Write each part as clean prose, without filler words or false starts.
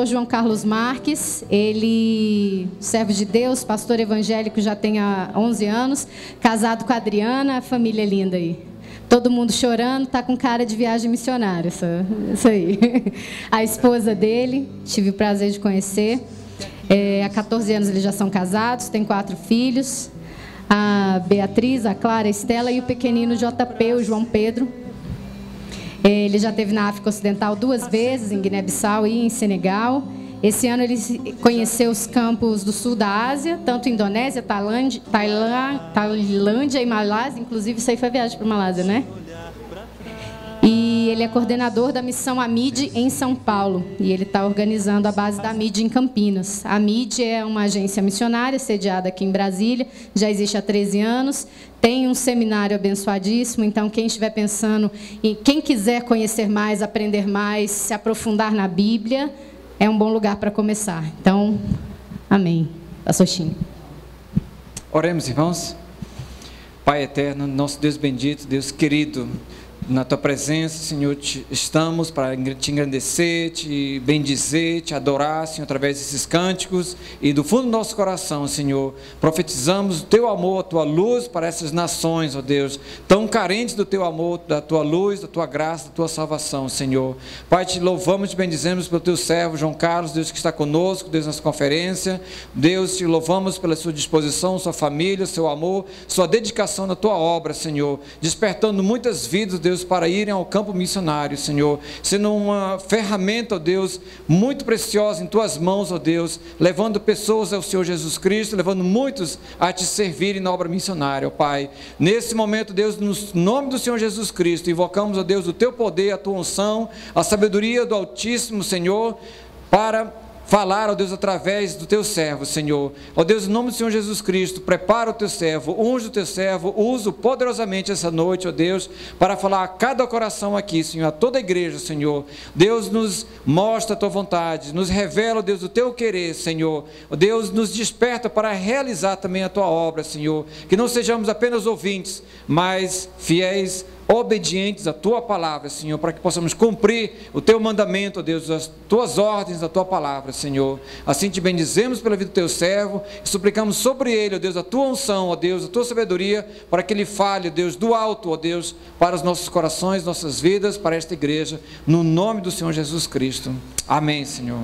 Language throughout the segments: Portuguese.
João Carlos Marques, ele servo de Deus, pastor evangélico, já tem há 11 anos, casado com a Adriana, a família linda aí. Todo mundo chorando, tá com cara de viagem missionária, isso aí. A esposa dele, tive o prazer de conhecer, há 14 anos eles já são casados, têm 4 filhos, a Beatriz, a Clara, a Estela e o pequenino JP, o João Pedro. Ele já esteve na África Ocidental 2 vezes, em Guiné-Bissau e em Senegal. Esse ano ele conheceu os campos do sul da Ásia, tanto Indonésia, Tailândia e Malásia. Inclusive, isso aí foi viagem para Malásia, né? E ele é coordenador da missão AMID em São Paulo. E ele está organizando a base da AMID em Campinas. A AMID é uma agência missionária sediada aqui em Brasília, já existe há 13 anos. Tem um seminário abençoadíssimo, então quem estiver pensando, quem quiser conhecer mais, aprender mais, se aprofundar na Bíblia, é um bom lugar para começar. Então, amém. Pastor Chinho. Oremos, irmãos. Pai eterno, nosso Deus bendito, Deus querido, na Tua presença, Senhor, estamos para Te engrandecer, Te bendizer, Te adorar, Senhor, através desses cânticos, e do fundo do nosso coração, Senhor, profetizamos o Teu amor, a Tua luz para essas nações, ó Deus, tão carentes do Teu amor, da Tua luz, da Tua graça, da Tua salvação, Senhor. Pai, Te louvamos, Te bendizemos pelo Teu servo, João Carlos, Deus que está conosco, Deus nessa conferência, Deus, Te louvamos pela Sua disposição, Sua família, Seu amor, Sua dedicação na Tua obra, Senhor, despertando muitas vidas, Deus, para irem ao campo missionário, Senhor, sendo uma ferramenta, ó Deus, muito preciosa em Tuas mãos, ó Deus, levando pessoas ao Senhor Jesus Cristo, levando muitos a Te servirem na obra missionária, ó Pai. Nesse momento, Deus, no nome do Senhor Jesus Cristo, invocamos, ó Deus, o Teu poder, a Tua unção, a sabedoria do Altíssimo, Senhor, para falar, ó Deus, através do Teu servo, Senhor. Ó Deus, em nome do Senhor Jesus Cristo, prepara o Teu servo, unge o Teu servo, usa-o poderosamente essa noite, ó Deus, para falar a cada coração aqui, Senhor, a toda a igreja, Senhor. Deus, nos mostra a Tua vontade, nos revela, ó Deus, o Teu querer, Senhor. Ó Deus, nos desperta para realizar também a Tua obra, Senhor. Que não sejamos apenas ouvintes, mas fiéis, obedientes à Tua palavra, Senhor, para que possamos cumprir o Teu mandamento, ó Deus, as Tuas ordens da Tua palavra, Senhor. Assim Te bendizemos pela vida do Teu servo e suplicamos sobre ele, ó Deus, a Tua unção, ó Deus, a Tua sabedoria, para que ele fale, ó Deus, do alto, ó Deus, para os nossos corações, nossas vidas, para esta igreja, no nome do Senhor Jesus Cristo. Amém, Senhor.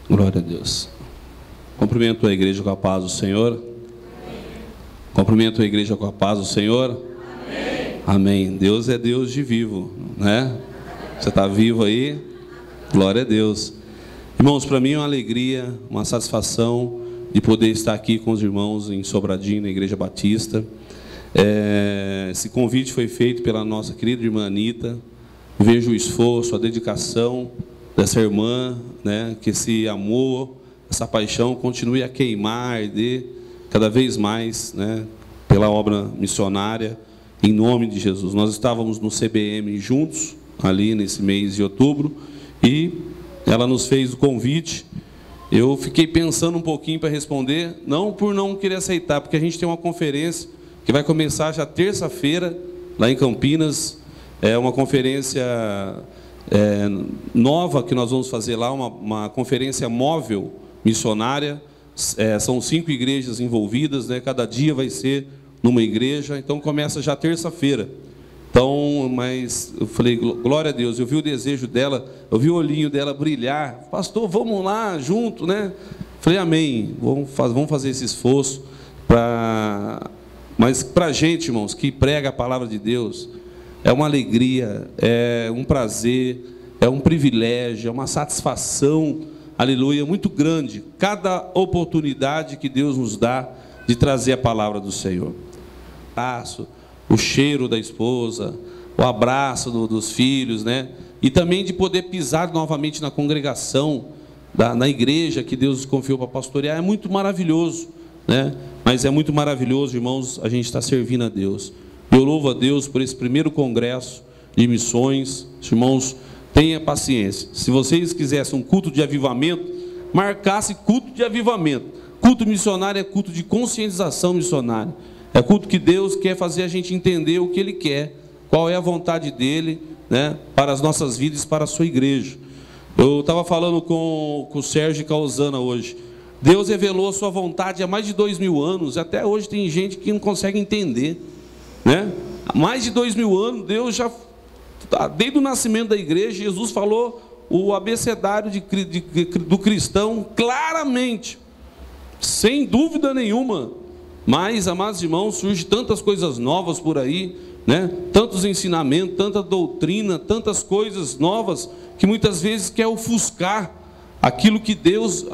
Glória a Deus. Cumprimento a igreja com a paz do Senhor. Cumprimento a igreja com a paz do Senhor. Amém. Amém. Deus é Deus de vivo, né? Você está vivo aí? Glória a Deus. Irmãos, para mim é uma alegria, uma satisfação de poder estar aqui com os irmãos em Sobradinho, na Igreja Batista. Esse convite foi feito pela nossa querida irmã Anita. Vejo o esforço, a dedicação dessa irmã, né? Que esse amor, essa paixão continue a queimar, a arder cada vez mais, né, pela obra missionária, em nome de Jesus. Nós estávamos no CBM juntos, ali nesse mês de outubro, e ela nos fez o convite. Eu fiquei pensando um pouquinho para responder, não por não querer aceitar, porque a gente tem uma conferência que vai começar já terça-feira, lá em Campinas. É uma conferência nova que nós vamos fazer lá, uma conferência móvel missionária. São 5 igrejas envolvidas, né? Cada dia vai ser numa igreja, então começa já terça-feira. Então, mas eu falei, glória a Deus, eu vi o desejo dela, eu vi o olhinho dela brilhar. Pastor, vamos lá junto, né? Falei, amém, vamos fazer esse esforço. Mas para a gente, irmãos, que prega a palavra de Deus, é uma alegria, é um prazer, é um privilégio, é uma satisfação, aleluia, muito grande, cada oportunidade que Deus nos dá de trazer a palavra do Senhor. O cheiro da esposa, o abraço dos filhos, né? E também de poder pisar novamente na congregação, na igreja que Deus nos confiou para pastorear, é muito maravilhoso, né? Mas é muito maravilhoso, irmãos, a gente está servindo a Deus. Eu louvo a Deus por esse primeiro congresso de missões. Irmãos, tenha paciência. Se vocês quisessem um culto de avivamento, marcasse culto de avivamento. Culto missionário é culto de conscientização missionária. É culto que Deus quer fazer a gente entender o que Ele quer, qual é a vontade dEle, né, para as nossas vidas e para a sua igreja. Eu estava falando com o Sérgio Causana hoje. Deus revelou a sua vontade há mais de 2000 anos, até hoje tem gente que não consegue entender, né? Há mais de 2000 anos, Deus já, desde o nascimento da igreja, Jesus falou o abecedário do cristão claramente, sem dúvida nenhuma. Mas, amados irmãos, surgem tantas coisas novas por aí, né? Tantos ensinamentos, tanta doutrina, tantas coisas novas, que muitas vezes quer ofuscar aquilo que Deus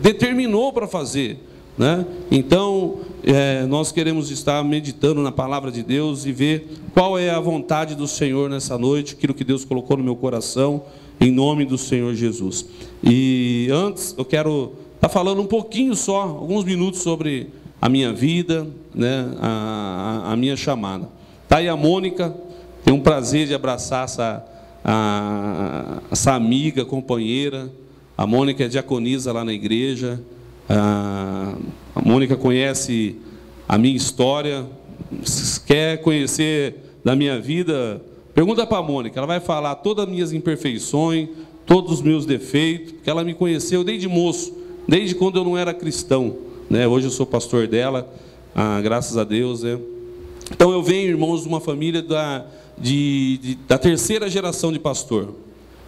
determinou para fazer, né? Então, nós queremos estar meditando na palavra de Deus e ver qual é a vontade do Senhor nessa noite, aquilo que Deus colocou no meu coração, em nome do Senhor Jesus. E antes, eu quero estar falando um pouquinho só, alguns minutos sobre a minha vida, né? A minha chamada. Está aí a Mônica, tenho um prazer de abraçar essa amiga, companheira. A Mônica é diaconisa lá na igreja. A Mônica conhece a minha história. Se quer conhecer da minha vida, pergunta para a Mônica. Ela vai falar todas as minhas imperfeições, todos os meus defeitos, porque ela me conheceu desde moço, desde quando eu não era cristão, né? Hoje eu sou pastor dela, graças a Deus, né? Então eu venho, irmãos, de uma família da terceira geração de pastor.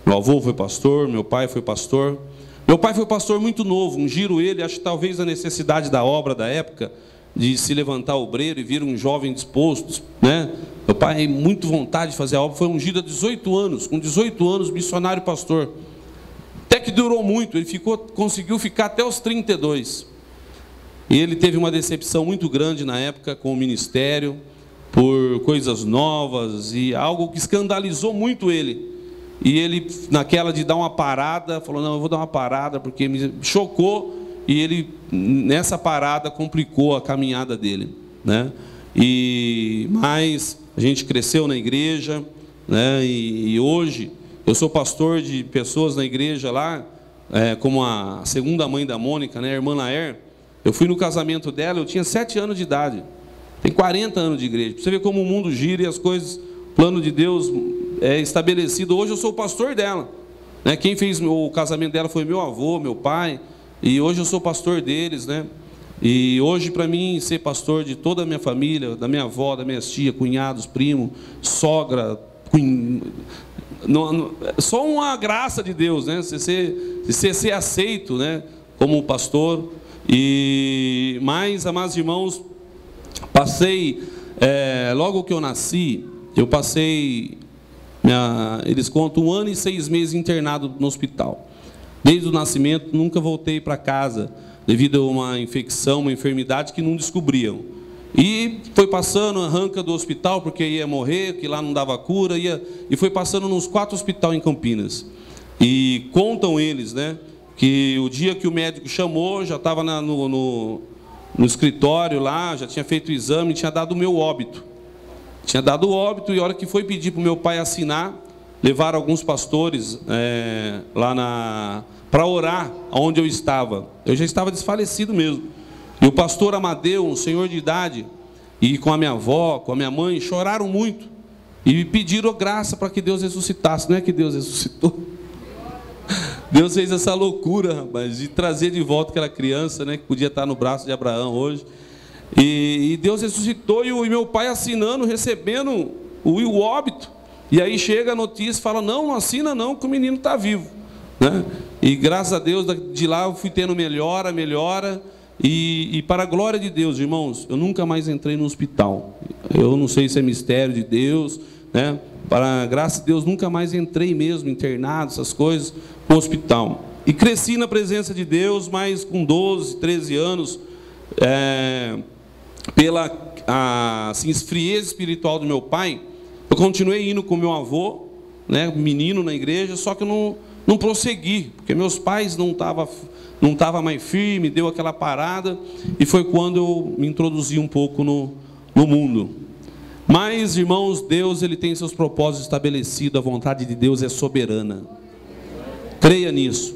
Meu avô foi pastor, meu pai foi pastor. Meu pai foi pastor muito novo, ungiram ele, acho que talvez a necessidade da obra da época, de se levantar obreiro e vir um jovem disposto, né? Meu pai, muito vontade de fazer a obra, foi ungido há 18 anos, com 18 anos, missionário pastor. Até que durou muito, ele conseguiu ficar até os 32. E ele teve uma decepção muito grande na época com o ministério, por coisas novas e algo que escandalizou muito ele. E ele, naquela de dar uma parada, falou, não, eu vou dar uma parada, porque me chocou, e ele, nessa parada, complicou a caminhada dele, né? Mas a gente cresceu na igreja, né? E hoje, eu sou pastor de pessoas na igreja lá, como a segunda mãe da Mônica, né? A irmã Laer. Eu fui no casamento dela, eu tinha 7 anos de idade. Tem 40 anos de igreja. Pra você ver como o mundo gira e as coisas, o plano de Deus é estabelecido. Hoje eu sou o pastor dela, né? Quem fez o casamento dela foi meu avô, meu pai. E hoje eu sou pastor deles, né? E hoje, para mim, ser pastor de toda a minha família, da minha avó, da minha tia, cunhados, primo, sogra, só uma graça de Deus, né? Você ser aceito, né? Como pastor. Mas, amados irmãos, passei, logo que eu nasci, eu passei, eles contam 1 ano e 6 meses internado no hospital. Desde o nascimento, nunca voltei para casa, devido a uma infecção, uma enfermidade que não descobriam. E foi passando, arranca do hospital, porque ia morrer, que lá não dava cura, e foi passando nos 4 hospitais em Campinas. E contam eles, né? Que o dia que o médico chamou, já estava no escritório lá, já tinha feito o exame, tinha dado o meu óbito. Tinha dado o óbito, e a hora que foi pedir para o meu pai assinar, levaram alguns pastores lá para orar onde eu estava. Eu já estava desfalecido mesmo. E o pastor Amadeu, um senhor de idade, e com a minha avó, com a minha mãe, choraram muito. E pediram graça para que Deus ressuscitasse. Não é que Deus ressuscitou? Deus fez essa loucura, rapaz, de trazer de volta aquela criança, né, que podia estar no braço de Abraão hoje. E Deus ressuscitou, e meu pai assinando, recebendo o óbito. E aí chega a notícia e fala, não assina não, que o menino está vivo, né? E graças a Deus, de lá eu fui tendo melhora. E para a glória de Deus, irmãos, eu nunca mais entrei no hospital. Eu não sei se é mistério de Deus, né? Para a graça de Deus, nunca mais entrei mesmo, internado, essas coisas, no hospital. E cresci na presença de Deus, mas com 12, 13 anos, pela frieza espiritual do meu pai, eu continuei indo com meu avô, né, menino na igreja, só que eu não prossegui, porque meus pais não estavam mais firmes, deu aquela parada, e foi quando eu me introduzi um pouco no mundo. Mas, irmãos, Deus, ele tem seus propósitos estabelecidos, a vontade de Deus é soberana. Creia nisso.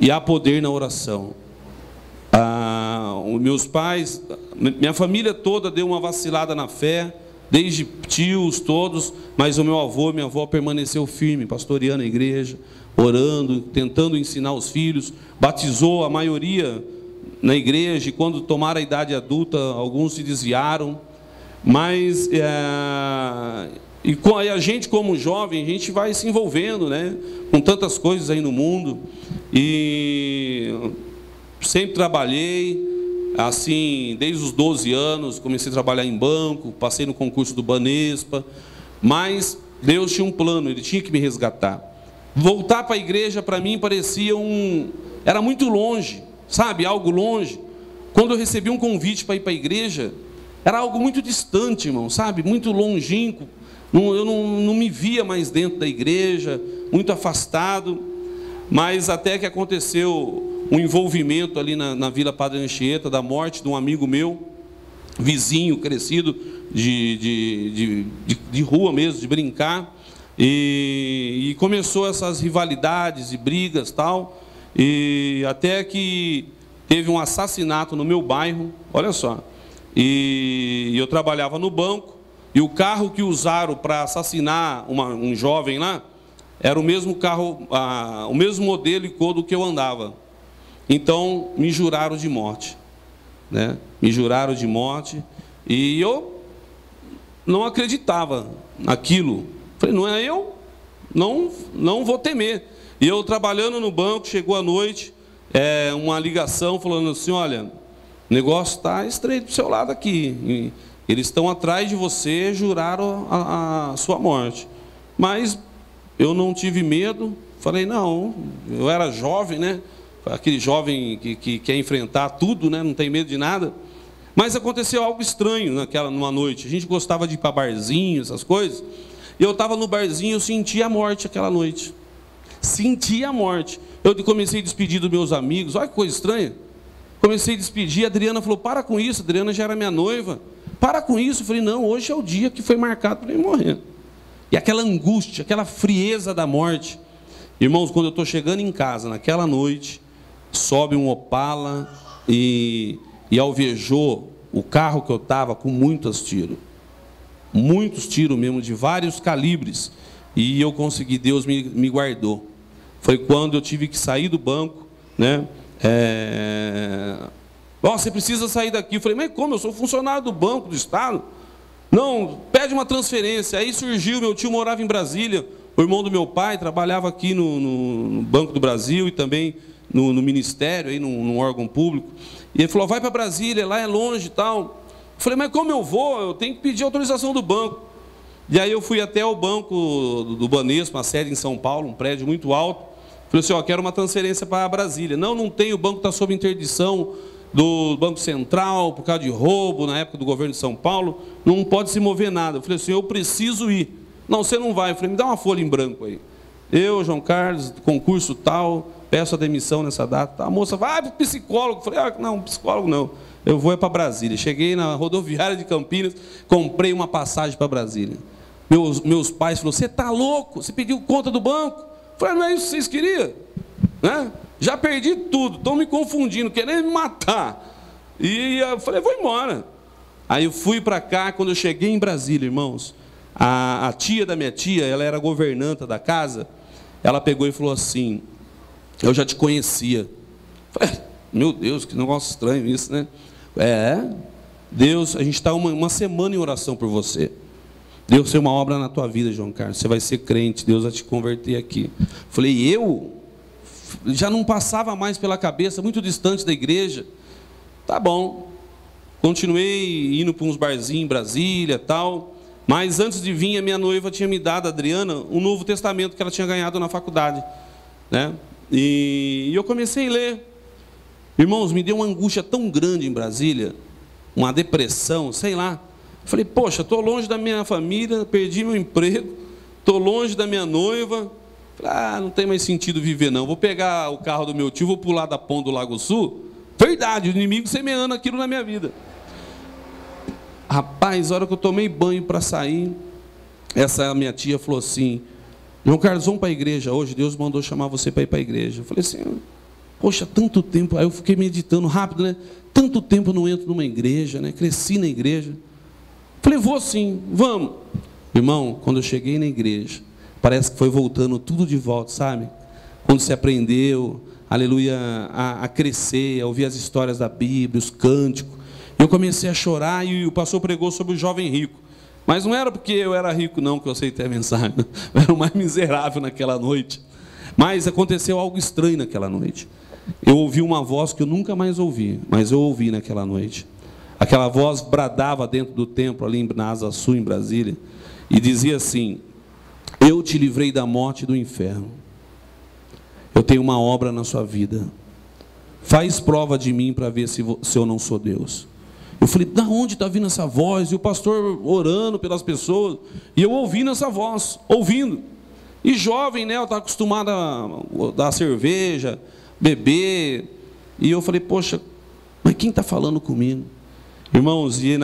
E há poder na oração. Os meus pais, minha família toda deu uma vacilada na fé, desde tios todos, mas o meu avô e minha avó permaneceu firme, pastoreando a igreja, orando, tentando ensinar os filhos, batizou a maioria na igreja, e quando tomaram a idade adulta, alguns se desviaram, mas e a gente como jovem, a gente vai se envolvendo, né, com tantas coisas aí no mundo, e sempre trabalhei, assim, desde os 12 anos, comecei a trabalhar em banco, passei no concurso do Banespa, mas Deus tinha um plano, Ele tinha que me resgatar. Voltar para a igreja, para mim, parecia era muito longe, sabe, algo longe. Quando eu recebi um convite para ir para a igreja, era algo muito distante, irmão, sabe, muito longínquo. Eu não me via mais dentro da igreja, muito afastado, mas até que aconteceu um envolvimento ali na Vila Padre Anchieta, da morte de um amigo meu, vizinho, crescido, de rua mesmo, de brincar, e começou essas rivalidades e brigas, tal, e até que teve um assassinato no meu bairro, olha só, e eu trabalhava no banco, e o carro que usaram para assassinar um jovem lá, era o mesmo carro, o mesmo modelo e cor do que eu andava. Então, me juraram de morte, né? Me juraram de morte, e eu não acreditava naquilo. Falei, não é eu? Não vou temer. E eu trabalhando no banco, chegou a noite, uma ligação falando assim, olha, o negócio está estreito para o seu lado aqui, eles estão atrás de você, juraram a sua morte. Mas eu não tive medo, falei, não, eu era jovem, né? Aquele jovem que quer enfrentar tudo, né? Não tem medo de nada. Mas aconteceu algo estranho numa noite. A gente gostava de ir para barzinho, essas coisas. E eu estava no barzinho, eu senti a morte aquela noite. Senti a morte. Eu comecei a despedir dos meus amigos. Olha que coisa estranha. Comecei a despedir. A Adriana falou, para com isso. A Adriana já era minha noiva. Para com isso. Eu falei, não, hoje é o dia que foi marcado para ele morrer. E aquela angústia, aquela frieza da morte. Irmãos, quando eu estou chegando em casa, naquela noite, sobe um Opala e alvejou o carro que eu estava com muitos tiros mesmo, de vários calibres, e eu consegui, Deus me guardou. Foi quando eu tive que sair do banco, né? Você precisa sair daqui. Eu falei, mas como? Eu sou funcionário do banco, do estado. Não, pede uma transferência. Aí surgiu, meu tio morava em Brasília, o irmão do meu pai trabalhava aqui no Banco do Brasil e também no ministério, aí, num órgão público. E ele falou, vai para Brasília, lá é longe e tal. Eu falei, mas como eu vou? Eu tenho que pedir autorização do banco. E aí eu fui até o banco do Banespa, uma sede em São Paulo, um prédio muito alto. Falei assim, quero uma transferência para Brasília. Não tem, o banco está sob interdição do Banco Central, por causa de roubo, na época do governo de São Paulo, não pode se mover nada. Eu falei assim, eu preciso ir. Não, você não vai. Eu falei, me dá uma folha em branco aí. Eu, João Carlos, concurso tal, peço a demissão nessa data. A moça vai para o psicólogo. Eu falei, não, psicólogo não. Eu vou para Brasília. Cheguei na rodoviária de Campinas, comprei uma passagem para Brasília. Meus pais falaram, você está louco? Você pediu conta do banco? Eu falei, não é isso que vocês queriam? Né? Já perdi tudo, estão me confundindo, querendo me matar. E eu falei, vou embora. Aí eu fui para cá, quando eu cheguei em Brasília, irmãos, a tia da minha tia, ela era governanta da casa, ela pegou e falou assim, eu já te conhecia. Eu falei, meu Deus, que negócio estranho isso, né? Deus, a gente está uma semana em oração por você. Deus tem uma obra na tua vida, João Carlos, você vai ser crente, Deus vai te converter aqui. Eu falei, já não passava mais pela cabeça, muito distante da igreja. Tá bom. Continuei indo para uns barzinhos em Brasília, tal. Mas antes de vir, a minha noiva tinha me dado, a Adriana, um Novo Testamento que ela tinha ganhado na faculdade, né? E eu comecei a ler. Irmãos, me deu uma angústia tão grande em Brasília, uma depressão, sei lá. Falei, poxa, estou longe da minha família, perdi meu emprego, estou longe da minha noiva. Falei, não tem mais sentido viver não. Vou pegar o carro do meu tio, vou pular da ponte do Lago Sul. Verdade, o inimigo semeando aquilo na minha vida. Rapaz, a hora que eu tomei banho para sair, essa minha tia falou assim, João Carlos, vamos para a igreja hoje, Deus mandou chamar você para ir para a igreja. Eu falei assim, poxa, tanto tempo, aí eu fiquei meditando rápido, né? Tanto tempo eu não entro numa igreja, né? Cresci na igreja. Falei, vou sim, vamos. Irmão, quando eu cheguei na igreja, parece que foi voltando tudo de volta, sabe? Quando você aprendeu, aleluia, a crescer, a ouvir as histórias da Bíblia, os cânticos. Eu comecei a chorar e o pastor pregou sobre o jovem rico. Mas não era porque eu era rico não que eu aceitei a mensagem. Eu era o mais miserável naquela noite. Mas aconteceu algo estranho naquela noite. Eu ouvi uma voz que eu nunca mais ouvi, mas eu ouvi naquela noite. Aquela voz bradava dentro do templo, ali na Asa Sul, em Brasília, e dizia assim: eu te livrei da morte e do inferno. Eu tenho uma obra na sua vida. Faz prova de mim para ver se eu não sou Deus. Eu falei, da onde está vindo essa voz? E o pastor orando pelas pessoas, e eu ouvindo essa voz, ouvindo. E jovem, né, eu estava acostumado a dar cerveja, beber. E eu falei, poxa, mas quem está falando comigo? Irmãos, e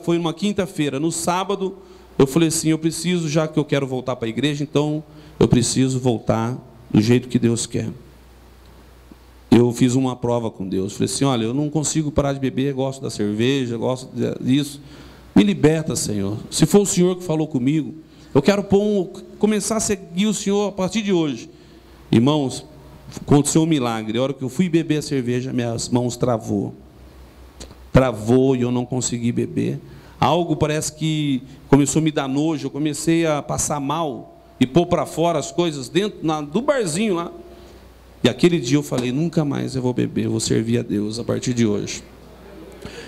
foi uma quinta-feira. No sábado, eu falei assim, eu preciso, já que eu quero voltar para a igreja, então eu preciso voltar do jeito que Deus quer. Eu fiz uma prova com Deus. Falei assim, olha, eu não consigo parar de beber, gosto da cerveja, gosto disso. Me liberta, Senhor. Se for o Senhor que falou comigo, eu quero começar a seguir o Senhor a partir de hoje. Irmãos, aconteceu um milagre. A hora que eu fui beber a cerveja, minhas mãos travou. Travou e eu não consegui beber. Algo parece que começou a me dar nojo. Eu comecei a passar mal e pôr para fora as coisas dentro do barzinho lá. E aquele dia eu falei, nunca mais eu vou beber, eu vou servir a Deus a partir de hoje.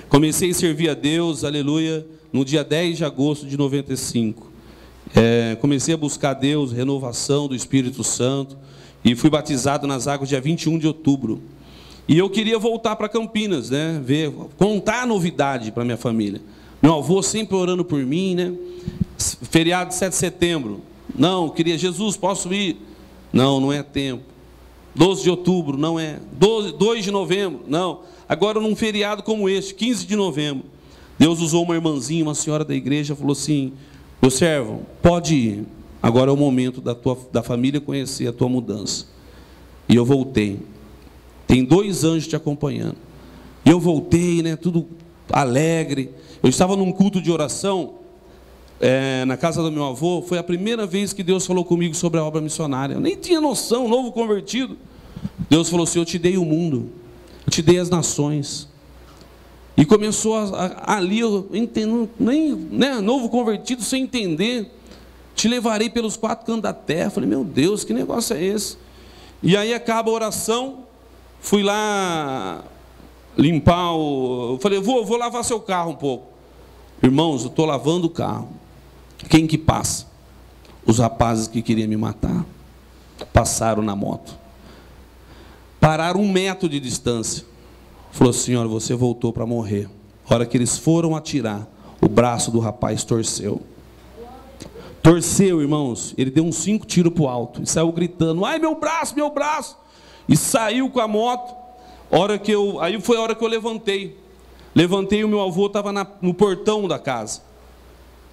Comecei a servir a Deus, aleluia, no dia 10 de agosto de 95. Comecei a buscar Deus, renovação do Espírito Santo, e fui batizado nas águas dia 21 de outubro. E eu queria voltar para Campinas, né, contar a novidade para minha família. Meu avô sempre orando por mim, né? Feriado de 7 de setembro. Não, queria, Jesus, posso ir? Não, não é tempo. 12 de outubro, não é. 2 de novembro, não. Agora num feriado como este, 15 de novembro, Deus usou uma irmãzinha, uma senhora da igreja, falou assim, meu servo, pode ir. Agora é o momento da família conhecer a tua mudança. E eu voltei. Tem 2 anjos te acompanhando. E eu voltei, né, tudo alegre. Eu estava num culto de oração, na casa do meu avô. Foi a primeira vez que Deus falou comigo sobre a obra missionária. Eu nem tinha noção, novo convertido. Deus falou assim, eu te dei o mundo, eu te dei as nações. E começou ali, eu entendo, nem, né, novo convertido, sem entender. Te levarei pelos 4 cantos da terra. Eu falei, meu Deus, que negócio é esse? E aí acaba a oração, fui lá limpar eu falei, vou lavar seu carro um pouco. Irmãos, eu estou lavando o carro. Quem que passa? Os rapazes que queriam me matar. Passaram na moto. Pararam 1 metro de distância. Falou assim, olha, você voltou para morrer. A hora que eles foram atirar, o braço do rapaz torceu. Torceu, irmãos. Ele deu uns 5 tiros para o alto. E saiu gritando, ai, meu braço, meu braço. E saiu com a moto. Aí foi a hora que eu levantei. Levantei e o meu avô estava no portão da casa.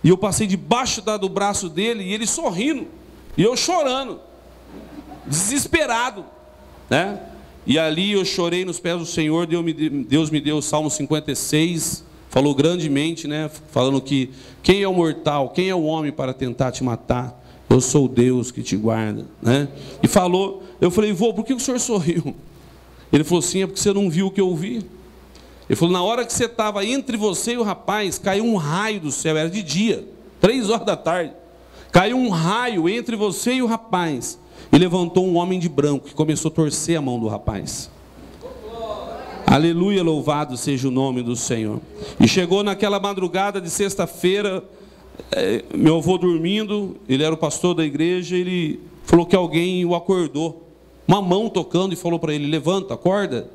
E eu passei debaixo do braço dele, e ele sorrindo. E eu chorando. Desesperado. Né? E ali eu chorei nos pés do Senhor. Deus me deu o Salmo 56. Falou grandemente, né? Falando que quem é o mortal, quem é o homem para tentar te matar? Eu sou o Deus que te guarda. Né? E falou, eu falei, vô, por que o senhor sorriu? Ele falou assim, é porque você não viu o que eu vi. Ele falou, na hora que você estava entre você e o rapaz, caiu um raio do céu, era de dia, 3 horas da tarde. Caiu um raio entre você e o rapaz, e levantou um homem de branco, que começou a torcer a mão do rapaz. Aleluia, louvado seja o nome do Senhor. E chegou naquela madrugada de sexta-feira, meu avô dormindo, ele era o pastor da igreja, ele falou que alguém o acordou. Uma mão tocando e falou para ele, levanta, acorda.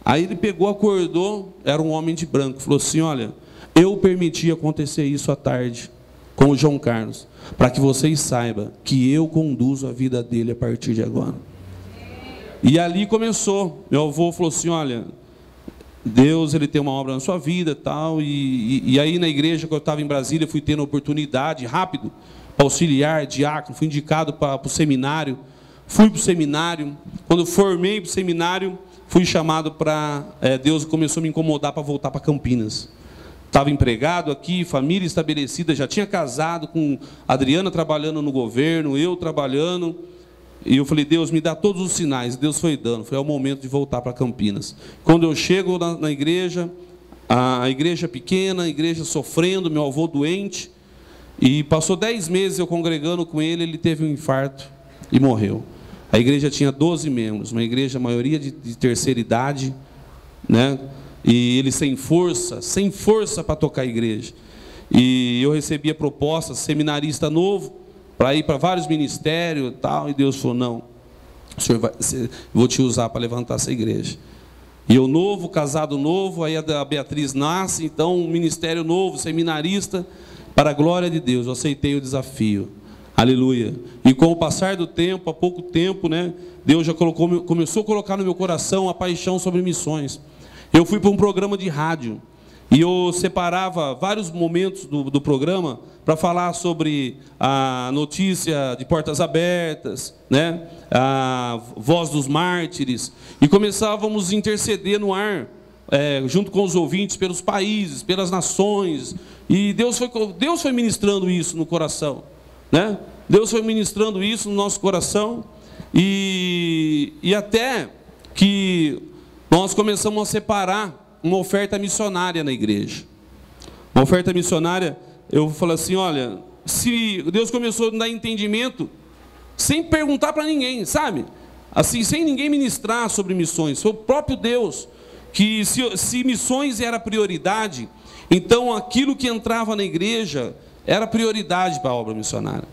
Aí ele pegou, acordou, era um homem de branco, falou assim, olha, eu permiti acontecer isso à tarde com o João Carlos, para que vocês saibam que eu conduzo a vida dele a partir de agora. E ali começou, meu avô falou assim, olha, Deus, ele tem uma obra na sua vida tal, e aí na igreja que eu estava em Brasília, fui tendo oportunidade, rápido, para auxiliar, diácono, fui indicado para o seminário, fui para o seminário, quando formei para o seminário, fui chamado para... Deus começou a me incomodar para voltar para Campinas. estava empregado aqui, família estabelecida, já tinha casado com a Adriana trabalhando no governo, eu trabalhando. E eu falei, Deus, me dá todos os sinais. Deus foi dando. Foi o momento de voltar para Campinas. Quando eu chego na igreja, a igreja pequena, a igreja sofrendo, meu avô doente. E passou 10 meses eu congregando com ele, ele teve um infarto e morreu. A igreja tinha 12 membros, uma igreja, a maioria de terceira idade, né? E ele sem força para tocar a igreja. E eu recebia propostas, seminarista novo, para ir para vários ministérios e tal, e Deus falou, não, vou te usar para levantar essa igreja. E eu novo, casado novo, aí a Beatriz nasce, então um ministério novo, seminarista, para a glória de Deus, eu aceitei o desafio. Aleluia. E com o passar do tempo, há pouco tempo, né, Deus já começou a colocar no meu coração a paixão sobre missões. Eu fui para um programa de rádio e eu separava vários momentos do programa para falar sobre a notícia de portas abertas, né? A voz dos mártires, e começávamos a interceder no ar, junto com os ouvintes, pelos países, pelas nações, e Deus foi ministrando isso no coração, né? Deus foi ministrando isso no nosso coração, e até que nós começamos a separar uma oferta missionária na igreja. Uma oferta missionária, eu falo assim, olha, se Deus começou a dar entendimento, sem perguntar para ninguém, sabe? Assim, sem ninguém ministrar sobre missões, foi o próprio Deus, que se missões era prioridade, então aquilo que entrava na igreja era prioridade para a obra missionária.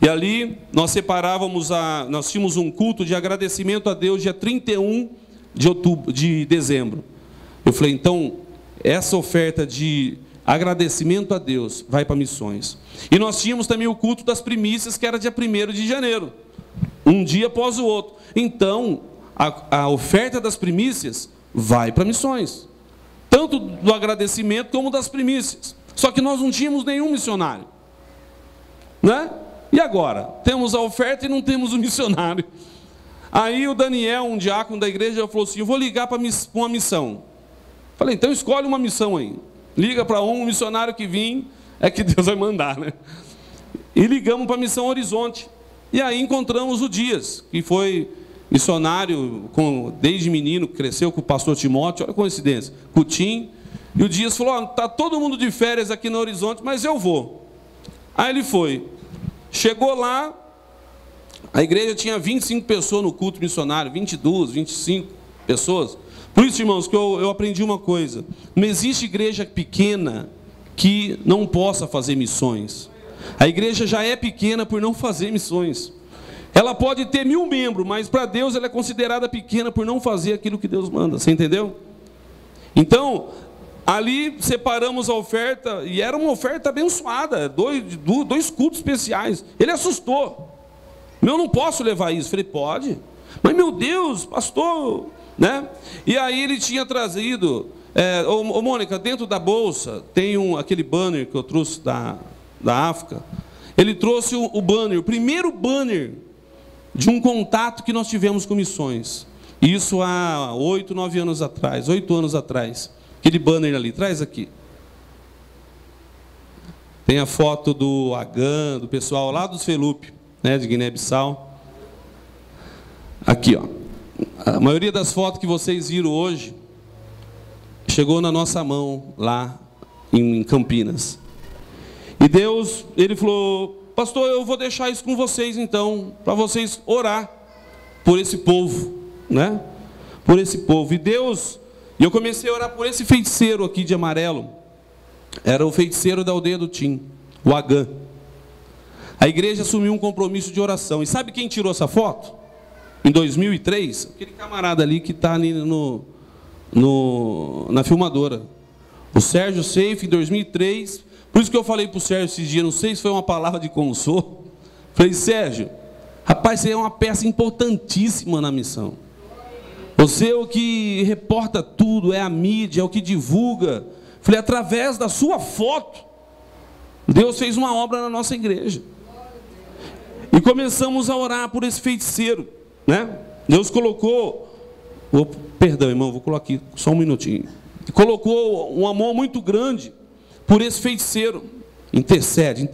E ali nós separávamos, nós tínhamos um culto de agradecimento a Deus, dia 31 de dezembro. Eu falei, então, essa oferta de agradecimento a Deus vai para missões. E nós tínhamos também o culto das primícias, que era dia 1º de janeiro, um dia após o outro. Então, a oferta das primícias vai para missões, tanto do agradecimento como das primícias. Só que nós não tínhamos nenhum missionário, né? E agora? Temos a oferta e não temos o missionário. Aí o Daniel, um diácono da igreja, falou assim, eu vou ligar para uma missão. Falei, então escolhe uma missão aí. Liga para um missionário que vir, é que Deus vai mandar, né? E ligamos para a Missão Horizonte. E aí encontramos o Dias, que foi missionário, desde menino, cresceu com o pastor Timóteo, olha a coincidência, com o Tim. E o Dias falou, está todo mundo de férias aqui no Horizonte, mas eu vou. Aí ele foi. Chegou lá, a igreja tinha 25 pessoas no culto missionário, 22, 25 pessoas. Por isso, irmãos, que eu aprendi uma coisa. Não existe igreja pequena que não possa fazer missões. A igreja já é pequena por não fazer missões. Ela pode ter 1000 membros, mas para Deus ela é considerada pequena por não fazer aquilo que Deus manda. Você entendeu? Então, ali separamos a oferta, e era uma oferta abençoada, dois cultos especiais. Ele assustou. Eu não posso levar isso. Eu falei, pode. Mas meu Deus, pastor, né? E aí ele tinha trazido, Mônica, dentro da bolsa tem aquele banner que eu trouxe da África. Ele trouxe o banner, o primeiro banner de um contato que nós tivemos com missões. Isso há 8 anos atrás. Aquele banner ali, traz aqui. Tem a foto do Agan, do pessoal lá dos Felupe, né, de Guiné-Bissau. Aqui, ó. A maioria das fotos que vocês viram hoje chegou na nossa mão lá em Campinas. E Deus, ele falou, pastor, eu vou deixar isso com vocês então, para vocês orar por esse povo, né? Por esse povo. E Deus, eu comecei a orar por esse feiticeiro aqui de amarelo. Era o feiticeiro da aldeia do Tim, o Agan. A igreja assumiu um compromisso de oração. E sabe quem tirou essa foto? Em 2003, aquele camarada ali que está ali na filmadora. O Sérgio Seife, em 2003. Por isso que eu falei para o Sérgio esses dias, não sei se foi uma palavra de consolo. Falei, Sérgio, rapaz, você é uma peça importantíssima na missão. Você é o que reporta tudo, é a mídia, é o que divulga. Falei, através da sua foto, Deus fez uma obra na nossa igreja. E começamos a orar por esse feiticeiro, né? Deus colocou, perdão, irmão, vou colocar aqui só um minutinho. Colocou um amor muito grande por esse feiticeiro. Intercede,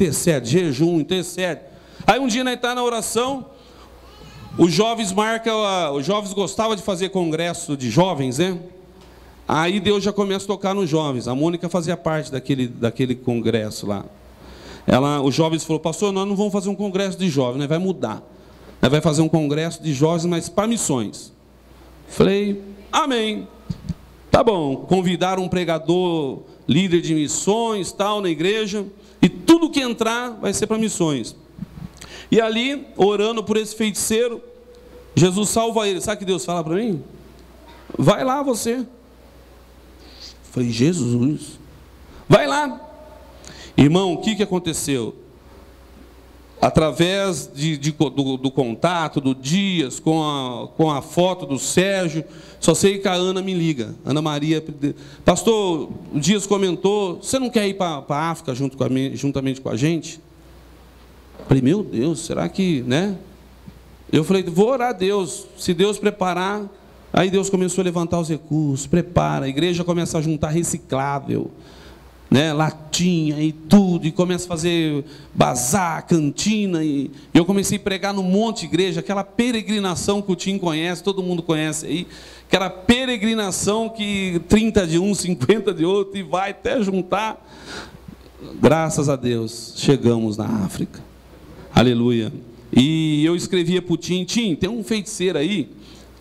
jejum, intercede. Aí um dia nós estamos na oração, os jovens gostavam de fazer congresso de jovens, né? Aí Deus já começa a tocar nos jovens. A Mônica fazia parte daquele congresso lá. Os jovens falaram, pastor, nós não vamos fazer um congresso de jovens, né? Vai mudar. Nós vamos fazer um congresso de jovens, mas para missões. Falei, amém. Tá bom, convidaram um pregador, líder de missões, tal, na igreja, e tudo que entrar vai ser para missões. E ali, orando por esse feiticeiro, Jesus salva ele. Sabe o que Deus fala para mim? Vai lá você. Falei, Jesus, vai lá. Irmão, o que aconteceu? Através do contato, do Dias, com a foto do Sérgio, só sei que a Ana me liga. Ana Maria, pastor, o Dias comentou, você não quer ir para a África juntamente com a gente? Falei, meu Deus, será que, né? Eu falei, vou orar a Deus, se Deus preparar. Aí Deus começou a levantar os recursos, prepara, a igreja começa a juntar reciclável, né, latinha e tudo, e começa a fazer bazar, cantina, e eu comecei a pregar num monte de igreja, aquela peregrinação que o Tim conhece, todo mundo conhece aí, aquela peregrinação que 30 de um, 50 de outro, e vai até juntar. Graças a Deus, chegamos na África, aleluia. E eu escrevia para o Tim, tem um feiticeiro aí,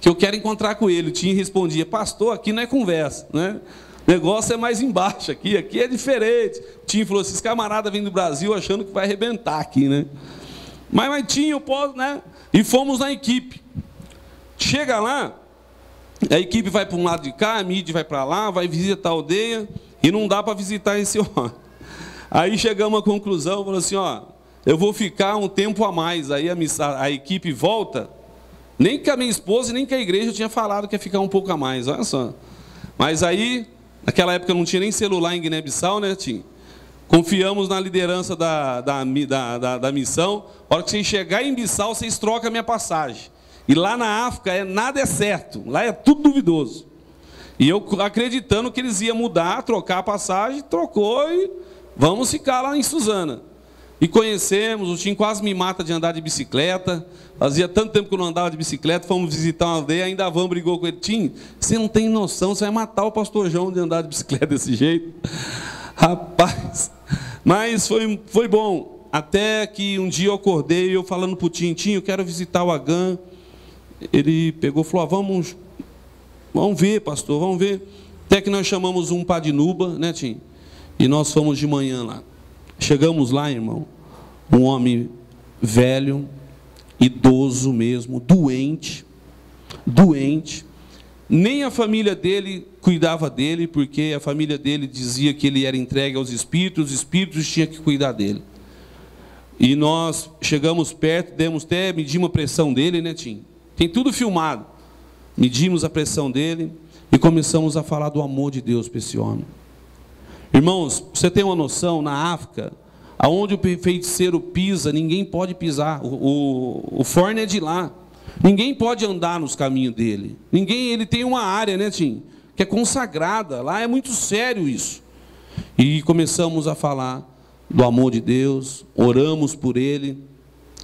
que eu quero encontrar com ele. O Tim respondia, pastor, aqui não é conversa, né? O negócio é mais embaixo, aqui é diferente. O Tim falou, esses camaradas vêm do Brasil achando que vai arrebentar aqui, né? Mas Tim, eu posso, né? E fomos na equipe. Chega lá, a equipe vai para um lado de cá, a mídia vai para lá, vai visitar a aldeia, e não dá para visitar esse homem. Aí chegamos à conclusão, falou assim, eu vou ficar um tempo a mais. Aí a equipe volta, nem que a minha esposa, nem que a igreja tinha falado que ia ficar um pouco a mais, olha só. Mas aí, naquela época não tinha nem celular em Guiné-Bissau, né, Tim? Confiamos na liderança da missão. A hora que vocês chegarem em Bissau, vocês trocam a minha passagem. E lá na África, nada é certo. Lá é tudo duvidoso. E eu acreditando que eles iam mudar, trocar a passagem, trocou e vamos ficar lá em Suzana. E conhecemos, o Tim quase me mata de andar de bicicleta. Fazia tanto tempo que eu não andava de bicicleta, fomos visitar uma aldeia, ainda a Van brigou com ele. Tim, você não tem noção, você vai matar o pastor João de andar de bicicleta desse jeito. Rapaz, mas foi bom. Até que um dia eu acordei, eu falando para o Tim, eu quero visitar o Agã. Ele pegou e falou, vamos ver, pastor, vamos ver. Até que nós chamamos um Padinuba, né, Tim? E nós fomos de manhã lá. Chegamos lá, irmão, um homem velho, idoso mesmo, doente, nem a família dele cuidava dele, porque a família dele dizia que ele era entregue aos espíritos, os espíritos tinham que cuidar dele. E nós chegamos perto, medimos a pressão dele, né, Tim? Tem tudo filmado. Medimos a pressão dele e começamos a falar do amor de Deus para esse homem. Irmãos, você tem uma noção, na África, aonde o feiticeiro pisa, ninguém pode pisar. O forno é de lá. Ninguém pode andar nos caminhos dele. Ele tem uma área, né, Tim, que é consagrada. Lá é muito sério isso. E começamos a falar do amor de Deus, oramos por ele.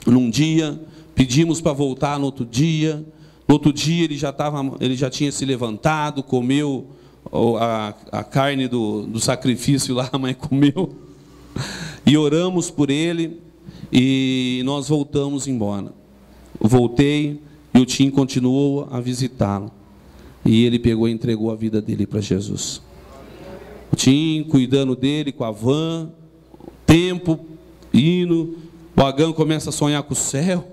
Num dia, pedimos para voltar no outro dia. No outro dia ele já tinha se levantado, comeu a carne do sacrifício lá, mas comeu. E oramos por ele e nós voltamos embora. Eu voltei e o Tim continuou a visitá-lo. E ele pegou e entregou a vida dele para Jesus. O Tim cuidando dele com a Van, tempo, indo. O Agão começa a sonhar com o céu.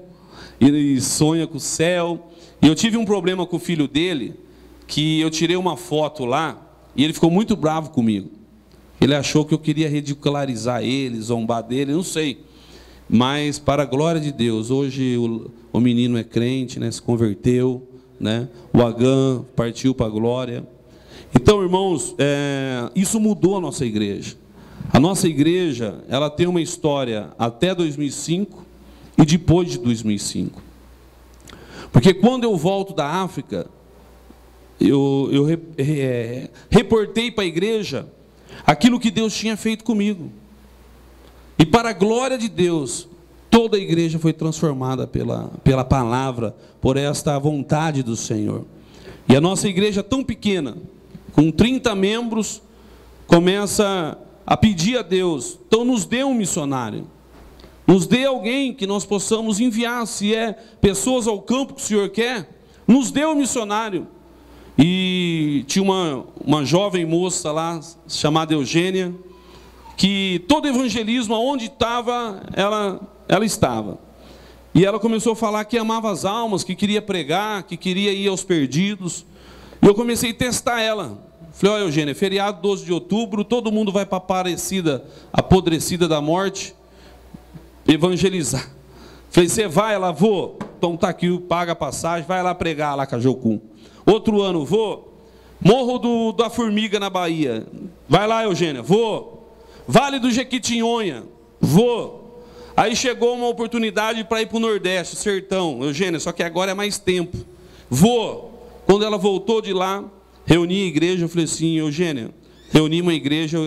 Ele sonha com o céu. E eu tive um problema com o filho dele, que eu tirei uma foto lá, e ele ficou muito bravo comigo. Ele achou que eu queria ridicularizar ele, zombar dele, não sei. Mas, para a glória de Deus, hoje o menino é crente, né, se converteu, né, o Agã partiu para a glória. Então, irmãos, isso mudou a nossa igreja. A nossa igreja, ela tem uma história até 2005 e depois de 2005. Porque quando eu volto da África, eu reportei para a igreja aquilo que Deus tinha feito comigo. E para a glória de Deus, toda a igreja foi transformada pela palavra, por esta vontade do Senhor. E a nossa igreja tão pequena, com 30 membros, começa a pedir a Deus, então nos dê um missionário. Nos dê alguém que nós possamos enviar, se é pessoas ao campo que o Senhor quer, nos dê um missionário. E tinha uma jovem moça lá, chamada Eugênia, que todo evangelismo, aonde estava, ela estava. E ela começou a falar que amava as almas, que queria pregar, que queria ir aos perdidos. E eu comecei a testar ela. Falei, ó Eugênia, feriado 12 de outubro, todo mundo vai para Aparecida, apodrecida da morte, evangelizar. Falei, você vai? Ela, vou. Então tá aqui, paga a passagem, vai lá pregar lá com a Jocum. Outro ano, vou. Morro da Formiga na Bahia. Vai lá, Eugênia, vou. Vale do Jequitinhonha, vou. Aí chegou uma oportunidade para ir para o Nordeste, Sertão. Eugênia, só que agora é mais tempo. Vou. Quando ela voltou de lá, reuni a igreja, eu falei assim, Eugênia, reuni uma igreja,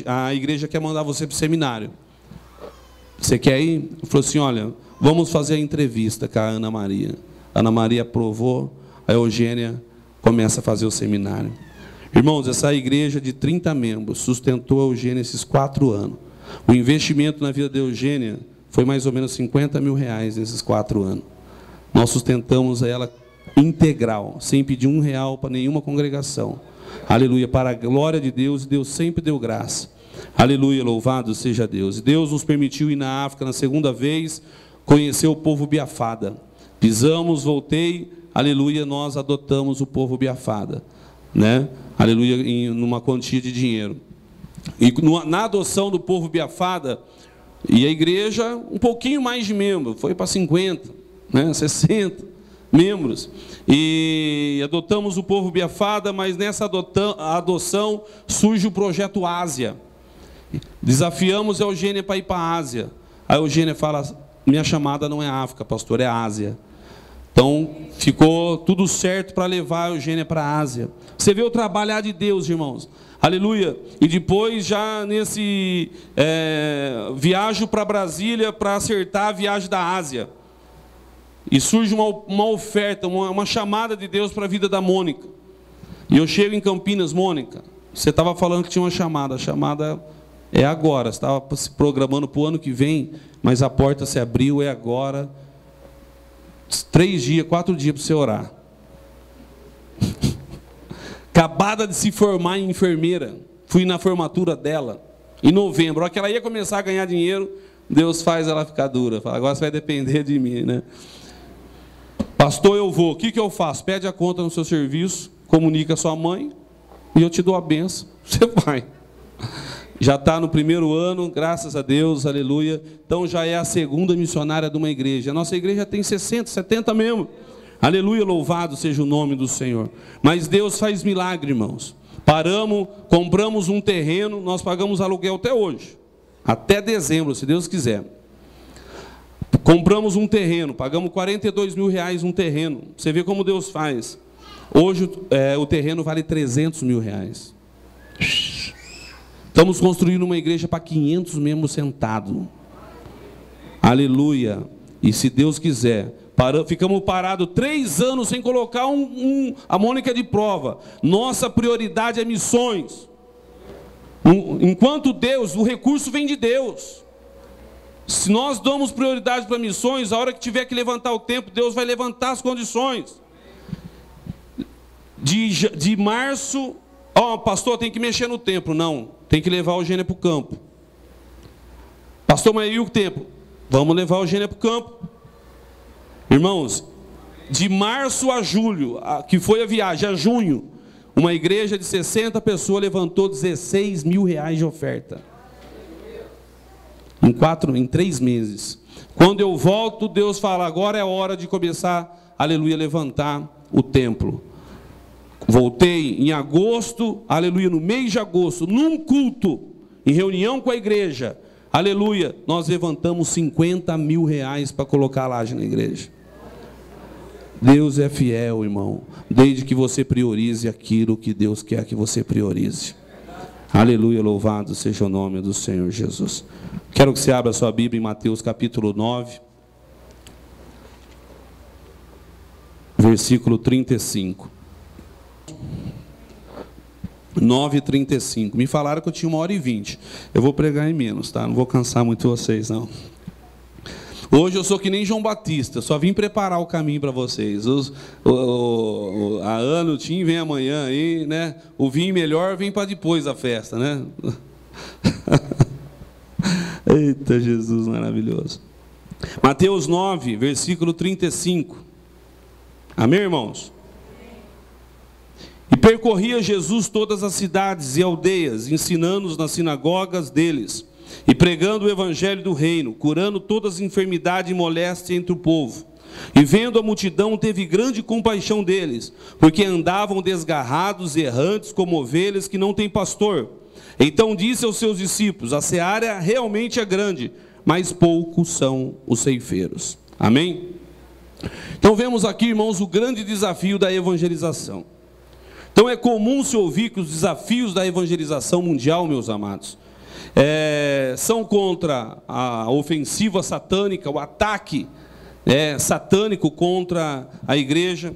a igreja quer mandar você para o seminário. Você quer ir? Eu falei assim, olha, vamos fazer a entrevista com a Ana Maria. A Ana Maria aprovou, a Eugênia começa a fazer o seminário. Irmãos, essa igreja de 30 membros sustentou a Eugênia esses 4 anos. O investimento na vida da Eugênia foi mais ou menos 50 mil reais nesses 4 anos. Nós sustentamos ela integral, sem pedir R$1 para nenhuma congregação. Aleluia, para a glória de Deus, Deus sempre deu graça. Aleluia, louvado seja Deus. Deus nos permitiu ir na África na segunda vez, conhecer o povo Biafada. Pisamos, voltei, aleluia, nós adotamos o povo Biafada, né? Aleluia, em uma quantia de dinheiro. E na adoção do povo Biafada, e a igreja, um pouquinho mais de membros, foi para 50, né? 60 membros. E adotamos o povo Biafada, mas nessa adoção surge o projeto Ásia. Desafiamos a Eugênia para ir para a Ásia. A Eugênia fala, minha chamada não é África, pastor, é Ásia. Então, ficou tudo certo para levar a Eugênia para a Ásia. Você vê o trabalhar de Deus, irmãos. Aleluia. E depois, já nesse viajo para Brasília para acertar a viagem da Ásia. E surge uma oferta, uma chamada de Deus para a vida da Mônica. E eu chego em Campinas, Mônica, você estava falando que tinha uma chamada. A chamada é agora. Você estava se programando para o ano que vem, mas a porta se abriu, é agora. 3 dias, 4 dias para você orar. Acabada de se formar em enfermeira. Fui na formatura dela, em novembro. A hora que ela ia começar a ganhar dinheiro, Deus faz ela ficar dura. Fala, agora você vai depender de mim, né? Pastor, eu vou. O que eu faço? Pede a conta no seu serviço, comunica a sua mãe, e eu te dou a benção. Você vai. Já está no 1º ano, graças a Deus, aleluia. Então já é a 2ª missionária de uma igreja. A nossa igreja tem 60, 70 membros. Aleluia, louvado seja o nome do Senhor. Mas Deus faz milagre, irmãos. Paramos, compramos um terreno, nós pagamos aluguel até hoje. Até dezembro, se Deus quiser. Compramos um terreno, pagamos 42 mil reais um terreno. Você vê como Deus faz. Hoje o terreno vale 300 mil reais. Estamos construindo uma igreja para 500 membros sentados. Aleluia. E se Deus quiser, ficamos parados 3 anos sem colocar a Mônica de prova. Nossa prioridade é missões. Enquanto Deus, o recurso vem de Deus. Se nós damos prioridade para missões, a hora que tiver que levantar o tempo, Deus vai levantar as condições. De março, pastor, tem que mexer no templo. Não, tem que levar a Eugênia para o campo. Pastor, mas e o tempo? Vamos levar a Eugênia para o campo. Irmãos, de março a julho, que foi a viagem, a junho, uma igreja de 60 pessoas levantou 16 mil reais de oferta. Em 3 meses. Quando eu volto, Deus fala, agora é a hora de começar, aleluia, levantar o templo. Voltei em agosto, aleluia, no mês de agosto, num culto, em reunião com a igreja, aleluia, nós levantamos 50 mil reais para colocar a laje na igreja. Deus é fiel, irmão, desde que você priorize aquilo que Deus quer que você priorize. Aleluia, louvado seja o nome do Senhor Jesus. Quero que você abra a sua Bíblia em Mateus capítulo 9, versículo 35. 9h35. Me falaram que eu tinha 1h20. Eu vou pregar em menos, tá? Não vou cansar muito vocês, não. Hoje eu sou que nem João Batista, só vim preparar o caminho para vocês. A Ana, o Tim vem amanhã aí, né? O vinho melhor vem para depois da festa, né? Eita, Jesus maravilhoso. Mateus 9, versículo 35. Amém, irmãos? E percorria Jesus todas as cidades e aldeias, ensinando-os nas sinagogas deles, e pregando o evangelho do reino, curando todas as enfermidades e moléstia entre o povo. E vendo a multidão, teve grande compaixão deles, porque andavam desgarrados e errantes como ovelhas que não têm pastor. Então disse aos seus discípulos: a seara realmente é grande, mas poucos são os ceifeiros. Amém? Então vemos aqui, irmãos, o grande desafio da evangelização. Então é comum se ouvir que os desafios da evangelização mundial, meus amados, são contra a ofensiva satânica, o ataque satânico contra a igreja.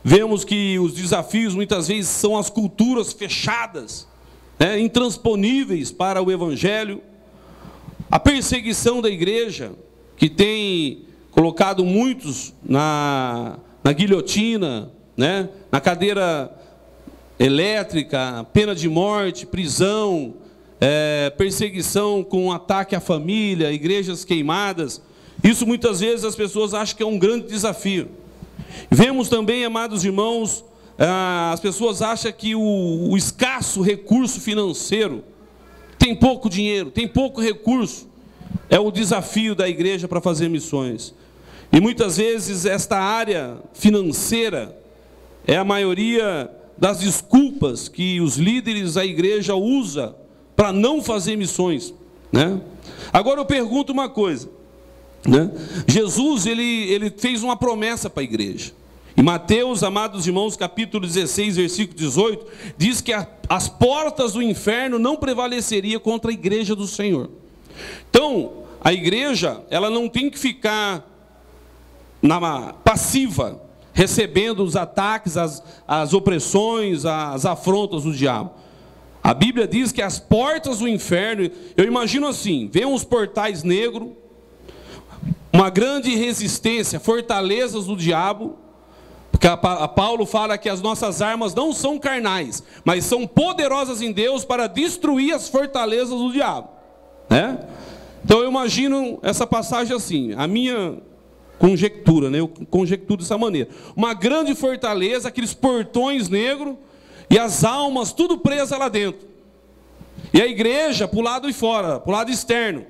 Vemos que os desafios muitas vezes são as culturas fechadas, intransponíveis para o evangelho. A perseguição da igreja, que tem colocado muitos na guilhotina, na cadeira elétrica, pena de morte, prisão, perseguição com ataque à família, igrejas queimadas. Isso muitas vezes as pessoas acham que é um grande desafio. Vemos também, amados irmãos, as pessoas acham que o escasso recurso financeiro, tem pouco dinheiro, tem pouco recurso, é o desafio da igreja para fazer missões. E muitas vezes esta área financeira é a maioria das desculpas que os líderes da igreja usam para não fazer missões, Agora eu pergunto uma coisa, Jesus ele fez uma promessa para a igreja. Em Mateus, amados irmãos, capítulo 16, versículo 18, diz que as portas do inferno não prevaleceriam contra a igreja do Senhor. Então, a igreja, ela não tem que ficar passiva, recebendo os ataques, as opressões, as afrontas do diabo. A Bíblia diz que as portas do inferno, eu imagino assim, vem uns portais negros, uma grande resistência, fortalezas do diabo, porque Paulo fala que as nossas armas não são carnais, mas são poderosas em Deus para destruir as fortalezas do diabo. Então eu imagino essa passagem assim, a minha conjectura, eu conjecturo dessa maneira. Uma grande fortaleza, aqueles portões negros, e as almas tudo presas lá dentro. E a igreja para o lado de fora, para o lado externo,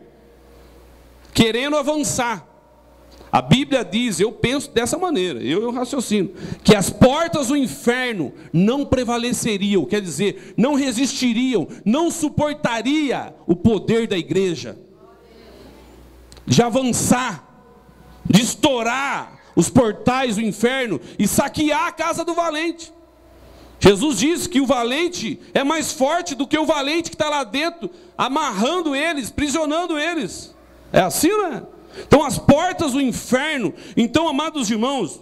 querendo avançar. A Bíblia diz, eu penso dessa maneira, eu raciocino, que as portas do inferno não prevaleceriam, quer dizer, não resistiriam, não suportaria o poder da igreja, de avançar, de estourar os portais do inferno e saquear a casa do valente. Jesus disse que o valente é mais forte do que o valente que está lá dentro, amarrando eles, prisionando eles. É assim, não é? Então as portas do inferno. Então, amados irmãos,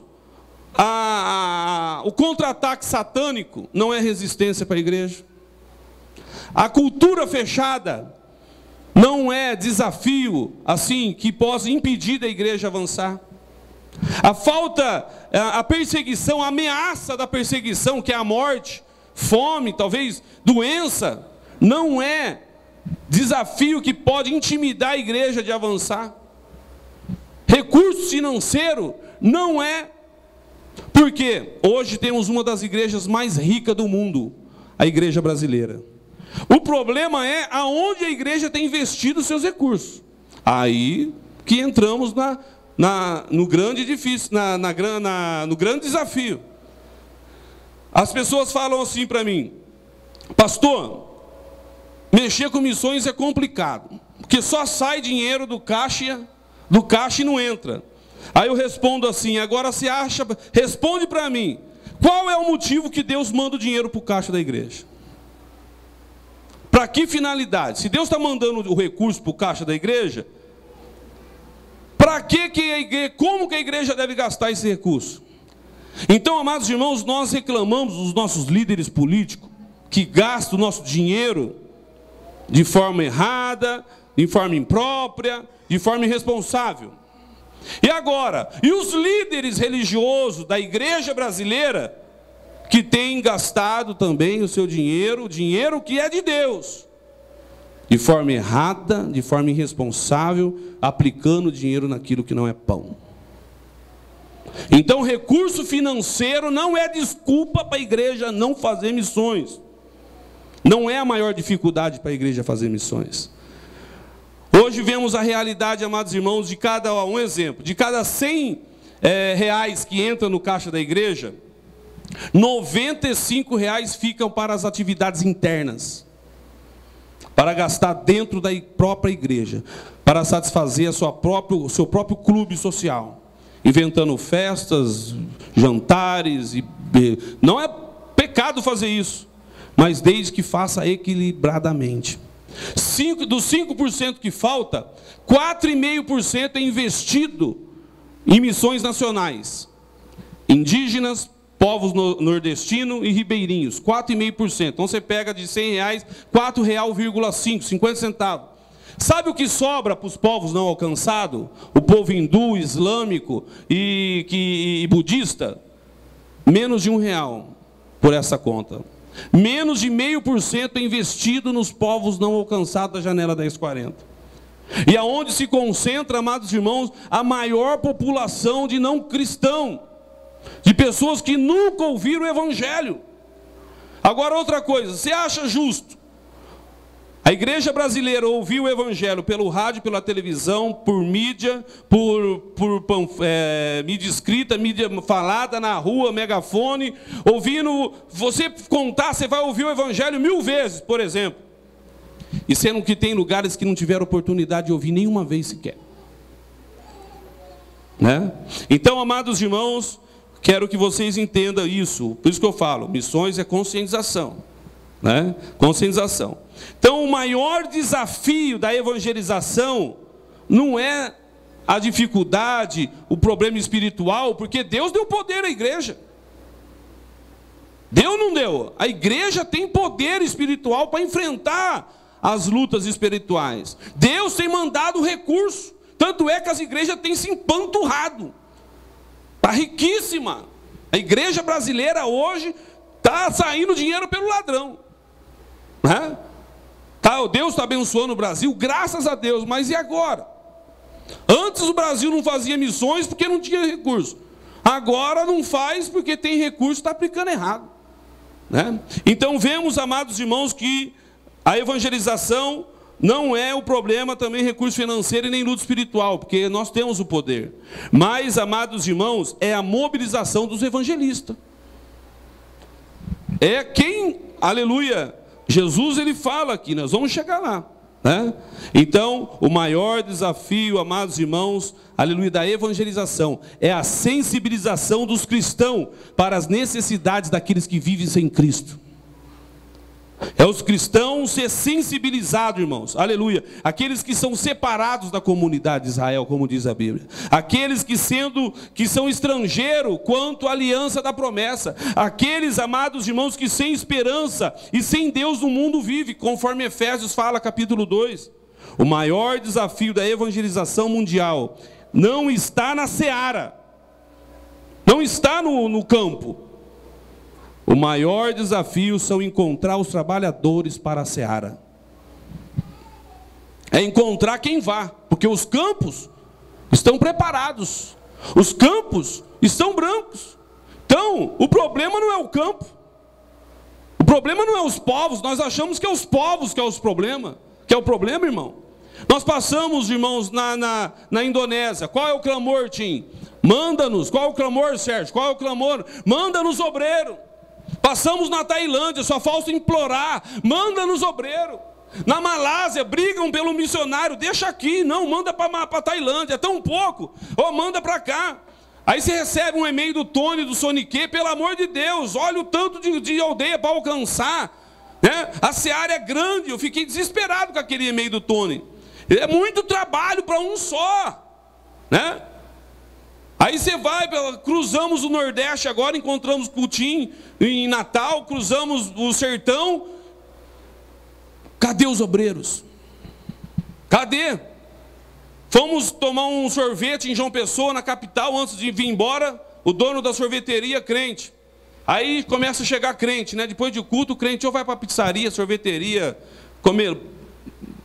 o contra-ataque satânico não é resistência para a igreja. A cultura fechada não é desafio assim que possa impedir da igreja avançar. A perseguição, a ameaça da perseguição, que é a morte, fome, talvez doença, não é desafio que pode intimidar a igreja de avançar. Recurso financeiro não é, porque hoje temos uma das igrejas mais ricas do mundo, a igreja brasileira. O problema é aonde a igreja tem investido seus recursos. Aí que entramos no grande difícil, no grande desafio. As pessoas falam assim para mim: pastor, mexer com missões é complicado, porque só sai dinheiro do caixa e não entra. Aí eu respondo assim: agora você acha, responde para mim, qual é o motivo que Deus manda o dinheiro para o caixa da igreja? Para que finalidade? Se Deus está mandando o recurso para o caixa da igreja, para que a igreja, como que a igreja deve gastar esse recurso? Então, amados irmãos, nós reclamamos dos nossos líderes políticos que gastam o nosso dinheiro de forma errada, de forma imprópria, de forma irresponsável. E agora, e os líderes religiosos da igreja brasileira que têm gastado também o seu dinheiro, o dinheiro que é de Deus, de forma errada, de forma irresponsável, aplicando dinheiro naquilo que não é pão. Então, recurso financeiro não é desculpa para a igreja não fazer missões. Não é a maior dificuldade para a igreja fazer missões. Hoje vemos a realidade, amados irmãos, de cada, um exemplo, de cada 100 reais que entra no caixa da igreja, 95 reais ficam para as atividades internas, para gastar dentro da própria igreja, para satisfazer o seu próprio clube social, inventando festas, jantares, não é pecado fazer isso, mas desde que faça equilibradamente. Dos 5% que falta, 4,5% é investido em missões nacionais, indígenas, povos nordestinos e ribeirinhos, 4,5%. Então você pega de 100 reais, R$4,5, 50 centavos. Sabe o que sobra para os povos não alcançados? O povo hindu, islâmico e budista? Menos de R$1 por essa conta. Menos de 0,5% é investido nos povos não alcançados da janela 1040. E aonde se concentra, amados irmãos, a maior população de não cristãos, de pessoas que nunca ouviram o evangelho. Agora outra coisa, você acha justo a igreja brasileira ouvir o evangelho pelo rádio, pela televisão, por mídia, mídia escrita, mídia falada na rua, megafone, ouvindo, você contar, você vai ouvir o evangelho 1000 vezes, por exemplo, e sendo que tem lugares que não tiveram oportunidade de ouvir nenhuma vez sequer, né? Então, amados irmãos, quero que vocês entendam isso, por isso que eu falo, missões é conscientização, né? Conscientização. Então, o maior desafio da evangelização não é a dificuldade, o problema espiritual, porque Deus deu poder à igreja. Deu ou não deu? A igreja tem poder espiritual para enfrentar as lutas espirituais. Deus tem mandado recurso. Tanto é que as igrejas têm se empanturrado. Está riquíssima. A igreja brasileira hoje está saindo dinheiro pelo ladrão, né? Deus está abençoando o Brasil, graças a Deus, mas e agora? Antes o Brasil não fazia missões porque não tinha recurso. Agora não faz porque tem recurso, está aplicando errado, né? Então vemos, amados irmãos, que a evangelização não é o problema também recurso financeiro e nem luta espiritual, porque nós temos o poder. Mas, amados irmãos, é a mobilização dos evangelistas. É quem, aleluia, Jesus ele fala aqui, nós vamos chegar lá, né? Então, o maior desafio, amados irmãos, aleluia, da evangelização é a sensibilização dos cristãos para as necessidades daqueles que vivem sem Cristo. É os cristãos ser sensibilizados, irmãos, aleluia, aqueles que são separados da comunidade de Israel, como diz a Bíblia, aqueles que são estrangeiros quanto à aliança da promessa, aqueles, amados irmãos, que sem esperança e sem Deus no mundo vive, conforme Efésios fala, capítulo 2. O maior desafio da evangelização mundial não está na seara, não está no campo. O maior desafio são encontrar os trabalhadores para a seara. É encontrar quem vá, porque os campos estão preparados. Os campos estão brancos. Então, o problema não é o campo. O problema não é os povos. Nós achamos que é os povos que é o problema, irmão. Nós passamos, irmãos, na Indonésia. Qual é o clamor, Tim? Manda-nos. Qual é o clamor, Sérgio? Qual é o clamor? Manda-nos obreiro. Passamos na Tailândia, só falta implorar, manda-nos obreiro. Na Malásia, brigam pelo missionário, deixa aqui, não, manda para a Tailândia, é tão pouco, manda para cá. Aí você recebe um e-mail do Tony, do Soniquê, pelo amor de Deus, olha o tanto de aldeia para alcançar. né? A seara é grande, eu fiquei desesperado com aquele e-mail do Tony. É muito trabalho para um só, né? Aí você vai, cruzamos o Nordeste agora, encontramos Putim em Natal, cruzamos o sertão. Cadê os obreiros? Cadê? Fomos tomar um sorvete em João Pessoa, na capital, antes de vir embora, o dono da sorveteria, crente. Aí começa a chegar crente, né? Depois de culto, o crente ou vai para a pizzaria, sorveteria, comer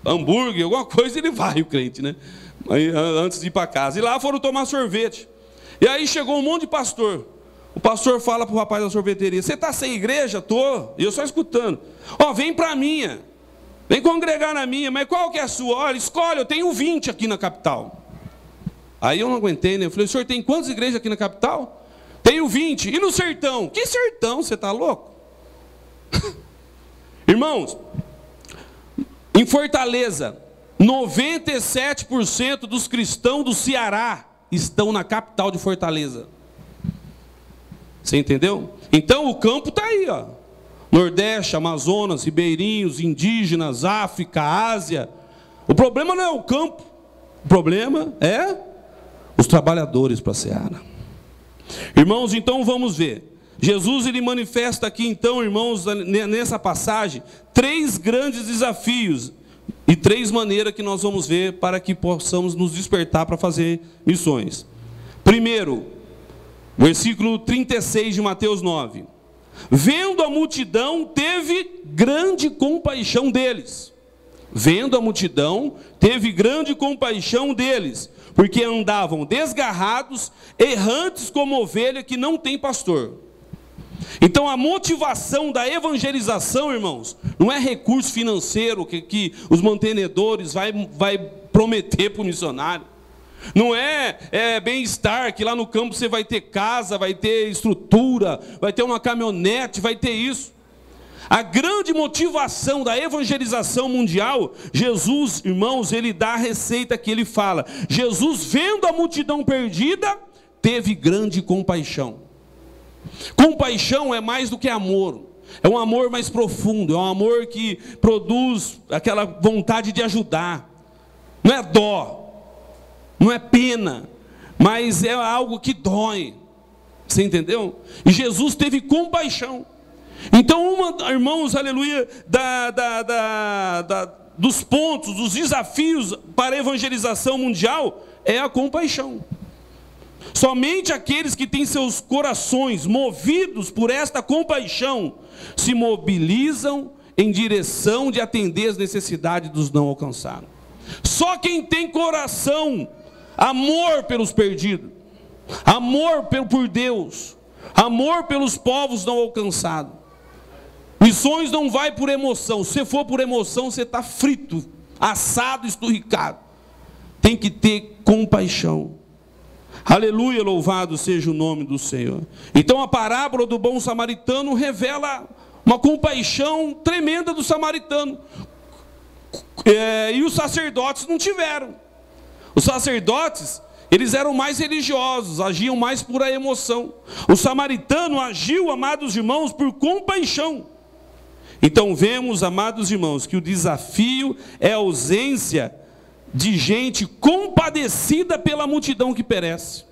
hambúrguer, alguma coisa, ele vai, o crente, né? Aí, antes de ir para casa. E lá foram tomar sorvete. E aí chegou um monte de pastor. O pastor fala para o rapaz da sorveteria: você está sem igreja? Estou. E eu só escutando. Ó, vem para a minha. Vem congregar na minha. Mas qual que é a sua? Olha, escolhe, eu tenho 20 aqui na capital. Aí eu não aguentei, né? Eu falei: o senhor tem quantas igrejas aqui na capital? Tenho 20. E no sertão? Que sertão? Você está louco? Irmãos, em Fortaleza, 97% dos cristãos do Ceará estão na capital de Fortaleza. Você entendeu? Então o campo está aí, ó. Nordeste, Amazonas, ribeirinhos, indígenas, África, Ásia. O problema não é o campo. O problema é os trabalhadores para a seara. Irmãos, então vamos ver. Jesus, ele manifesta aqui então, irmãos, nessa passagem, 3 grandes desafios e 3 maneiras que nós vamos ver para que possamos nos despertar para fazer missões. Primeiro, versículo 36 de Mateus 9. Vendo a multidão, teve grande compaixão deles. Vendo a multidão, teve grande compaixão deles, porque andavam desgarrados, errantes como ovelha que não tem pastor. Então a motivação da evangelização, irmãos, não é recurso financeiro que os mantenedores vai prometer para o missionário. Não é bem-estar, que lá no campo você vai ter casa, vai ter estrutura, vai ter uma caminhonete, vai ter isso. A grande motivação da evangelização mundial, Jesus, irmãos, ele dá a receita que ele fala. Jesus, vendo a multidão perdida, teve grande compaixão. Compaixão é mais do que amor. É um amor mais profundo, é um amor que produz aquela vontade de ajudar. Não é dó, não é pena, mas é algo que dói. Você entendeu? E Jesus teve compaixão. Então, irmãos, aleluia, dos pontos, dos desafios para a evangelização mundial é a compaixão. Somente aqueles que têm seus corações movidos por esta compaixão se mobilizam em direção de atender as necessidades dos não alcançados. Só quem tem coração, amor pelos perdidos, amor por Deus, amor pelos povos não alcançados. Missões não vai por emoção. Se for por emoção, você está frito, assado, esturricado. Tem que ter compaixão. Aleluia, louvado seja o nome do Senhor. Então a parábola do bom samaritano revela uma compaixão tremenda do samaritano. E os sacerdotes não tiveram. Os sacerdotes, eles eram mais religiosos, agiam mais por a emoção. O samaritano agiu, amados irmãos, por compaixão. Então vemos, amados irmãos, que o desafio é a ausência de gente compadecida pela multidão que perece.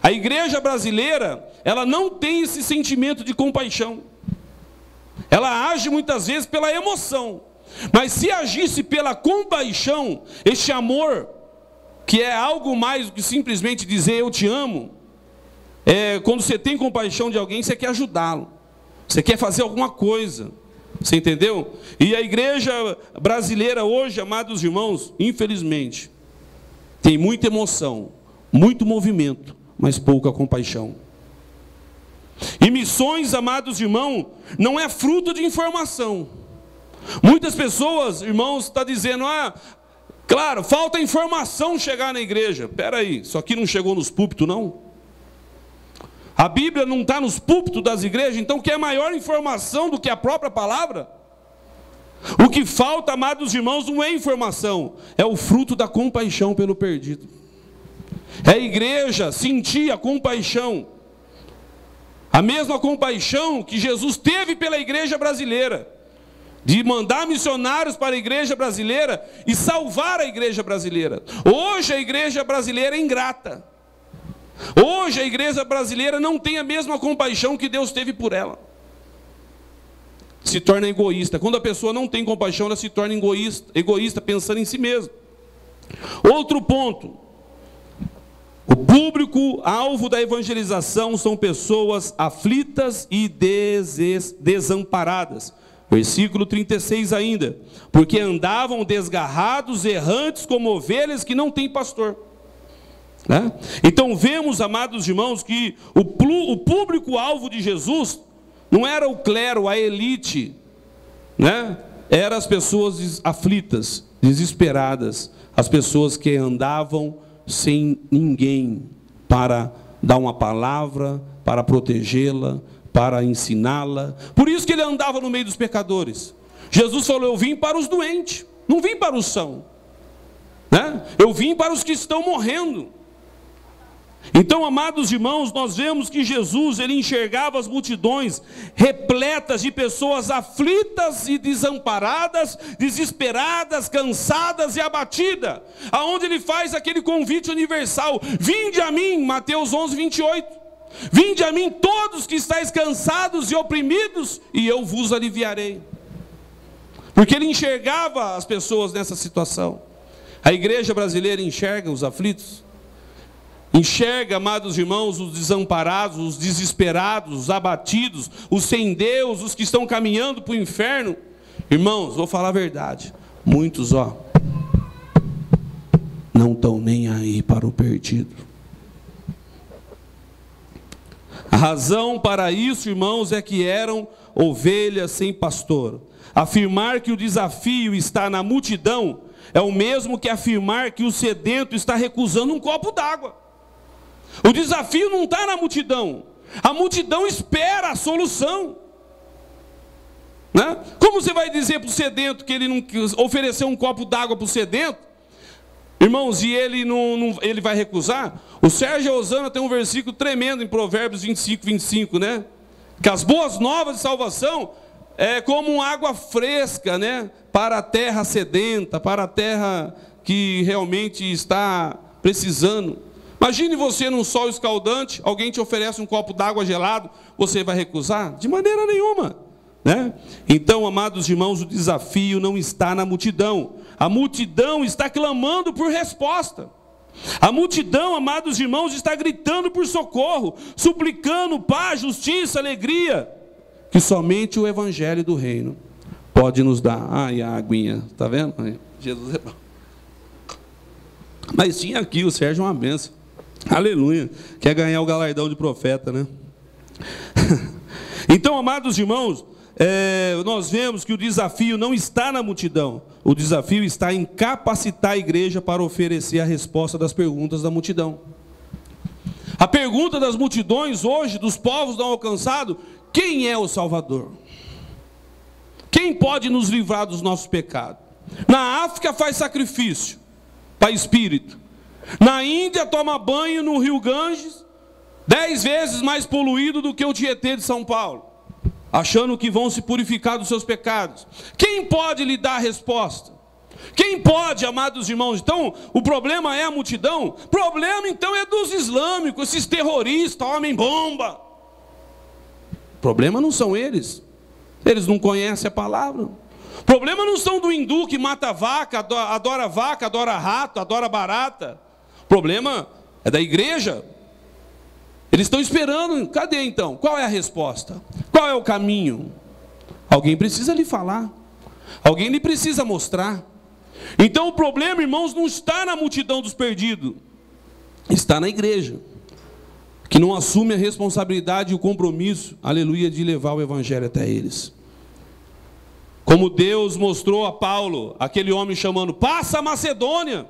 A igreja brasileira, ela não tem esse sentimento de compaixão. Ela age muitas vezes pela emoção. Mas se agisse pela compaixão, este amor, que é algo mais do que simplesmente dizer eu te amo, quando você tem compaixão de alguém, você quer ajudá-lo, você quer fazer alguma coisa. Você entendeu? E a igreja brasileira hoje, amados irmãos, infelizmente, tem muita emoção, muito movimento, mas pouca compaixão. E missões, amados irmãos, não é fruto de informação. Muitas pessoas, irmãos, estão dizendo, claro, falta informação chegar na igreja. Espera aí, isso aqui não chegou nos púlpitos, não? A Bíblia não está nos púlpitos das igrejas, então quer maior informação do que a própria palavra? O que falta, amados irmãos, não é informação, é o fruto da compaixão pelo perdido. É a igreja sentir a compaixão, a mesma compaixão que Jesus teve pela igreja brasileira. de mandar missionários para a igreja brasileira e salvar a igreja brasileira. Hoje a igreja brasileira é ingrata. Hoje a igreja brasileira não tem a mesma compaixão que Deus teve por ela. Se torna egoísta. Quando a pessoa não tem compaixão, ela se torna egoísta, pensando em si mesma. Outro ponto. O público-alvo da evangelização são pessoas aflitas e desamparadas. Versículo 36 ainda. Porque andavam desgarrados, errantes, como ovelhas que não têm pastor. Né? Então vemos, amados irmãos, que o público-alvo de Jesus não era o clero, a elite, né? Eram as pessoas aflitas, desesperadas, as pessoas que andavam sem ninguém para dar uma palavra, para protegê-la, para ensiná-la. Por isso que ele andava no meio dos pecadores. Jesus falou: eu vim para os doentes, não vim para os sãos, né? Eu vim para os que estão morrendo. Então, amados irmãos, nós vemos que Jesus, ele enxergava as multidões repletas de pessoas aflitas e desamparadas, desesperadas, cansadas e abatidas, aonde ele faz aquele convite universal: vinde a mim, Mateus 11, 28, vinde a mim todos que estáis cansados e oprimidos, e eu vos aliviarei. Porque ele enxergava as pessoas nessa situação. A igreja brasileira enxerga os aflitos, enxerga, amados irmãos, os desamparados, os desesperados, os abatidos, os sem Deus, os que estão caminhando para o inferno. Irmãos, vou falar a verdade, muitos, não estão nem aí para o perdido. A razão para isso, irmãos, é que eram ovelhas sem pastor. Afirmar que o desafio está na multidão é o mesmo que afirmar que o sedento está recusando um copo d'água. O desafio não está na multidão. A multidão espera a solução, né? Como você vai dizer para o sedento que ele não ofereceu um copo d'água para o sedento, irmãos, e ele vai recusar? O Sérgio Osana tem um versículo tremendo em Provérbios 25, 25, né? Que as boas novas de salvação é como água fresca, né? Para a terra sedenta, para a terra que realmente está precisando. Imagine você num sol escaldante, alguém te oferece um copo d'água gelado, você vai recusar? De maneira nenhuma, né? Então, amados irmãos, o desafio não está na multidão. A multidão está clamando por resposta. A multidão, amados irmãos, está gritando por socorro, suplicando paz, justiça, alegria, que somente o evangelho do reino pode nos dar. Ai, a aguinha, está vendo? Jesus é bom. Mas tinha aqui, o Sérgio é uma benção. Aleluia, quer ganhar o galardão de profeta, né? Então, amados irmãos, nós vemos que o desafio não está na multidão. O desafio está em capacitar a igreja para oferecer a resposta das perguntas da multidão. A pergunta das multidões hoje, dos povos não alcançados: quem é o Salvador? Quem pode nos livrar dos nossos pecados? Na África faz sacrifício para espírito. Na Índia toma banho no rio Ganges, 10 vezes mais poluído do que o Tietê de São Paulo, achando que vão se purificar dos seus pecados. Quem pode lhe dar a resposta? Quem pode, amados irmãos? Então, o problema é a multidão? O problema, então, é dos islâmicos, esses terroristas, homem-bomba. O problema não são eles. Eles não conhecem a palavra. O problema não são do hindu que mata vaca, adora rato, adora barata. O problema é da igreja. Eles estão esperando. Cadê então? Qual é a resposta? Qual é o caminho? Alguém precisa lhe falar. Alguém lhe precisa mostrar. Então o problema, irmãos, não está na multidão dos perdidos. Está na igreja, que não assume a responsabilidade e o compromisso, aleluia, de levar o evangelho até eles. Como Deus mostrou a Paulo, aquele homem chamando: passa a Macedônia,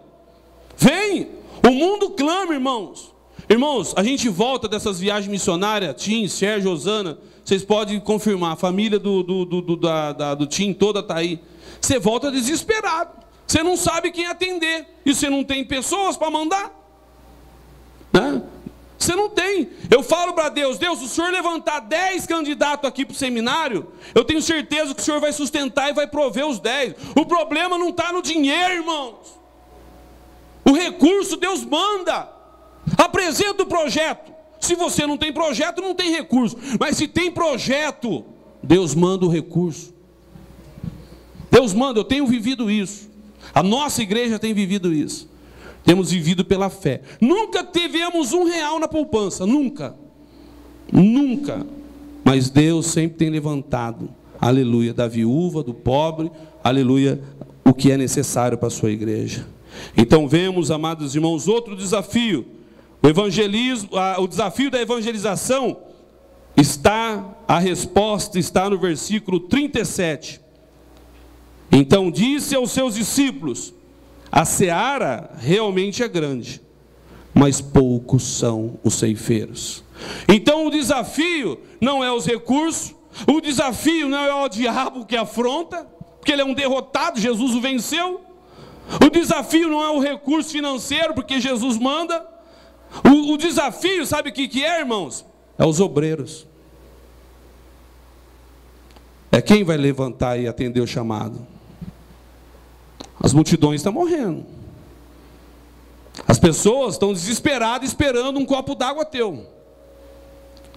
vem. O mundo clama, irmãos. Irmãos, a gente volta dessas viagens missionárias, Tim, Sérgio, Osana, vocês podem confirmar, a família do Tim toda está aí. Você volta desesperado, você não sabe quem atender, e você não tem pessoas para mandar, né? Você não tem. Eu falo para Deus, Deus, se o Senhor levantar 10 candidatos aqui para o seminário, eu tenho certeza que o Senhor vai sustentar e vai prover os 10. O problema não está no dinheiro, irmãos. O recurso Deus manda. Apresenta o projeto. Se você não tem projeto, não tem recurso. Mas se tem projeto, Deus manda o recurso. Deus manda, eu tenho vivido isso. A nossa igreja tem vivido isso. Temos vivido pela fé. Nunca tivemos R$1 na poupança, nunca. Nunca. Mas Deus sempre tem levantado, aleluia, da viúva, do pobre, aleluia, o que é necessário para a sua igreja. Então vemos, amados irmãos, outro desafio. O evangelismo, o desafio da evangelização a resposta está no versículo 37. Então disse aos seus discípulos: a seara realmente é grande, mas poucos são os ceifeiros. Então o desafio não é os recursos, o desafio não é o diabo que afronta, porque ele é um derrotado, Jesus o venceu. O desafio não é o recurso financeiro, porque Jesus manda. O desafio, sabe o que é, irmãos? É os obreiros. É quem vai levantar e atender o chamado. As multidões estão morrendo. As pessoas estão desesperadas esperando um copo d'água teu.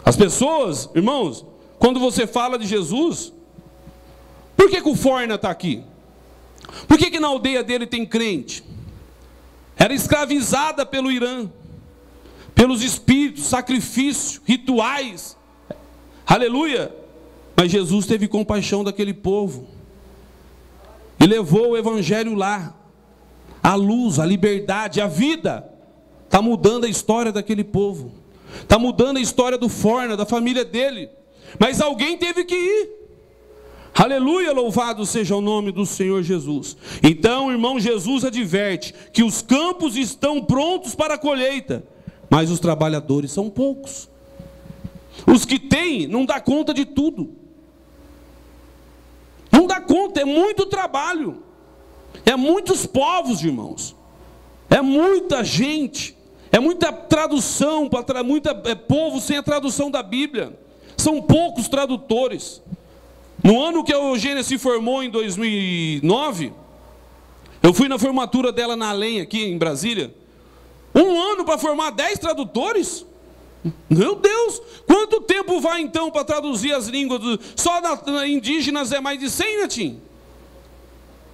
As pessoas, irmãos, quando você fala de Jesus, por que o Forna está aqui? Por que na aldeia dele tem crente? Era escravizada pelo Irã, pelos espíritos, sacrifício, rituais. Aleluia! Mas Jesus teve compaixão daquele povo e levou o evangelho lá. A luz, a liberdade, a vida. Está mudando a história daquele povo. Está mudando a história do Forna, da família dele. Mas alguém teve que ir. Aleluia, louvado seja o nome do Senhor Jesus. Então, irmão, Jesus adverte que os campos estão prontos para a colheita, mas os trabalhadores são poucos. Os que têm não dá conta de tudo. Não dá conta, é muito trabalho. É muitos povos, irmãos. É muita gente. É muita tradução, povo sem a tradução da Bíblia. São poucos tradutores. No ano que a Eugênia se formou, em 2009, eu fui na formatura dela na Além, aqui em Brasília. Um ano para formar 10 tradutores? Meu Deus! Quanto tempo vai então para traduzir as línguas? Só na indígenas é mais de 100, Netinho?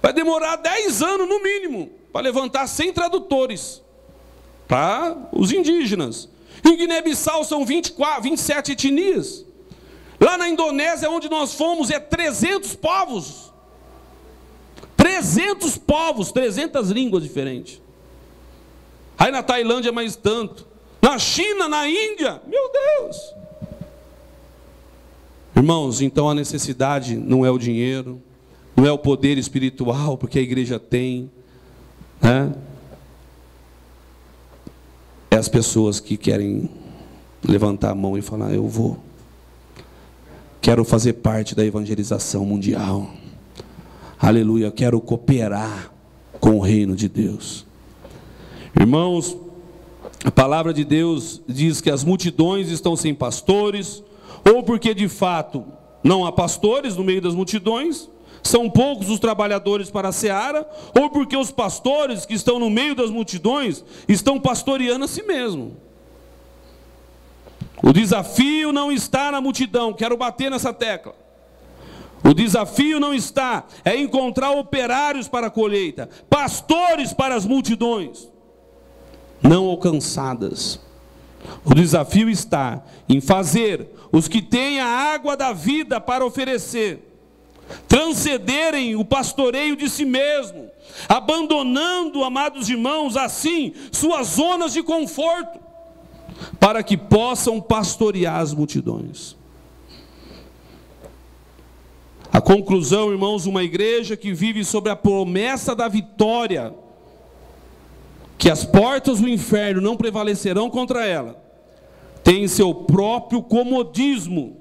Vai demorar 10 anos no mínimo para levantar 100 tradutores para os indígenas. Em Guiné-Bissau são 27 etnias. Lá na Indonésia, onde nós fomos, é 300 povos. 300 povos, 300 línguas diferentes. Aí na Tailândia mais tanto. Na China, na Índia, meu Deus. Irmãos, então a necessidade não é o dinheiro, não é o poder espiritual, porque a igreja tem, né? É as pessoas que querem levantar a mão e falar: eu vou. Quero fazer parte da evangelização mundial. Aleluia, quero cooperar com o reino de Deus. Irmãos, a palavra de Deus diz que as multidões estão sem pastores, ou porque de fato não há pastores no meio das multidões, são poucos os trabalhadores para a seara, ou porque os pastores que estão no meio das multidões estão pastoreando a si mesmos. O desafio não está na multidão, quero bater nessa tecla. O desafio não está, é encontrar operários para a colheita, pastores para as multidões não alcançadas. O desafio está em fazer os que têm a água da vida para oferecer transcenderem o pastoreio de si mesmo, abandonando, amados irmãos, assim, suas zonas de conforto, para que possam pastorear as multidões. A conclusão, irmãos, uma igreja que vive sobre a promessa da vitória, que as portas do inferno não prevalecerão contra ela, tem seu próprio comodismo,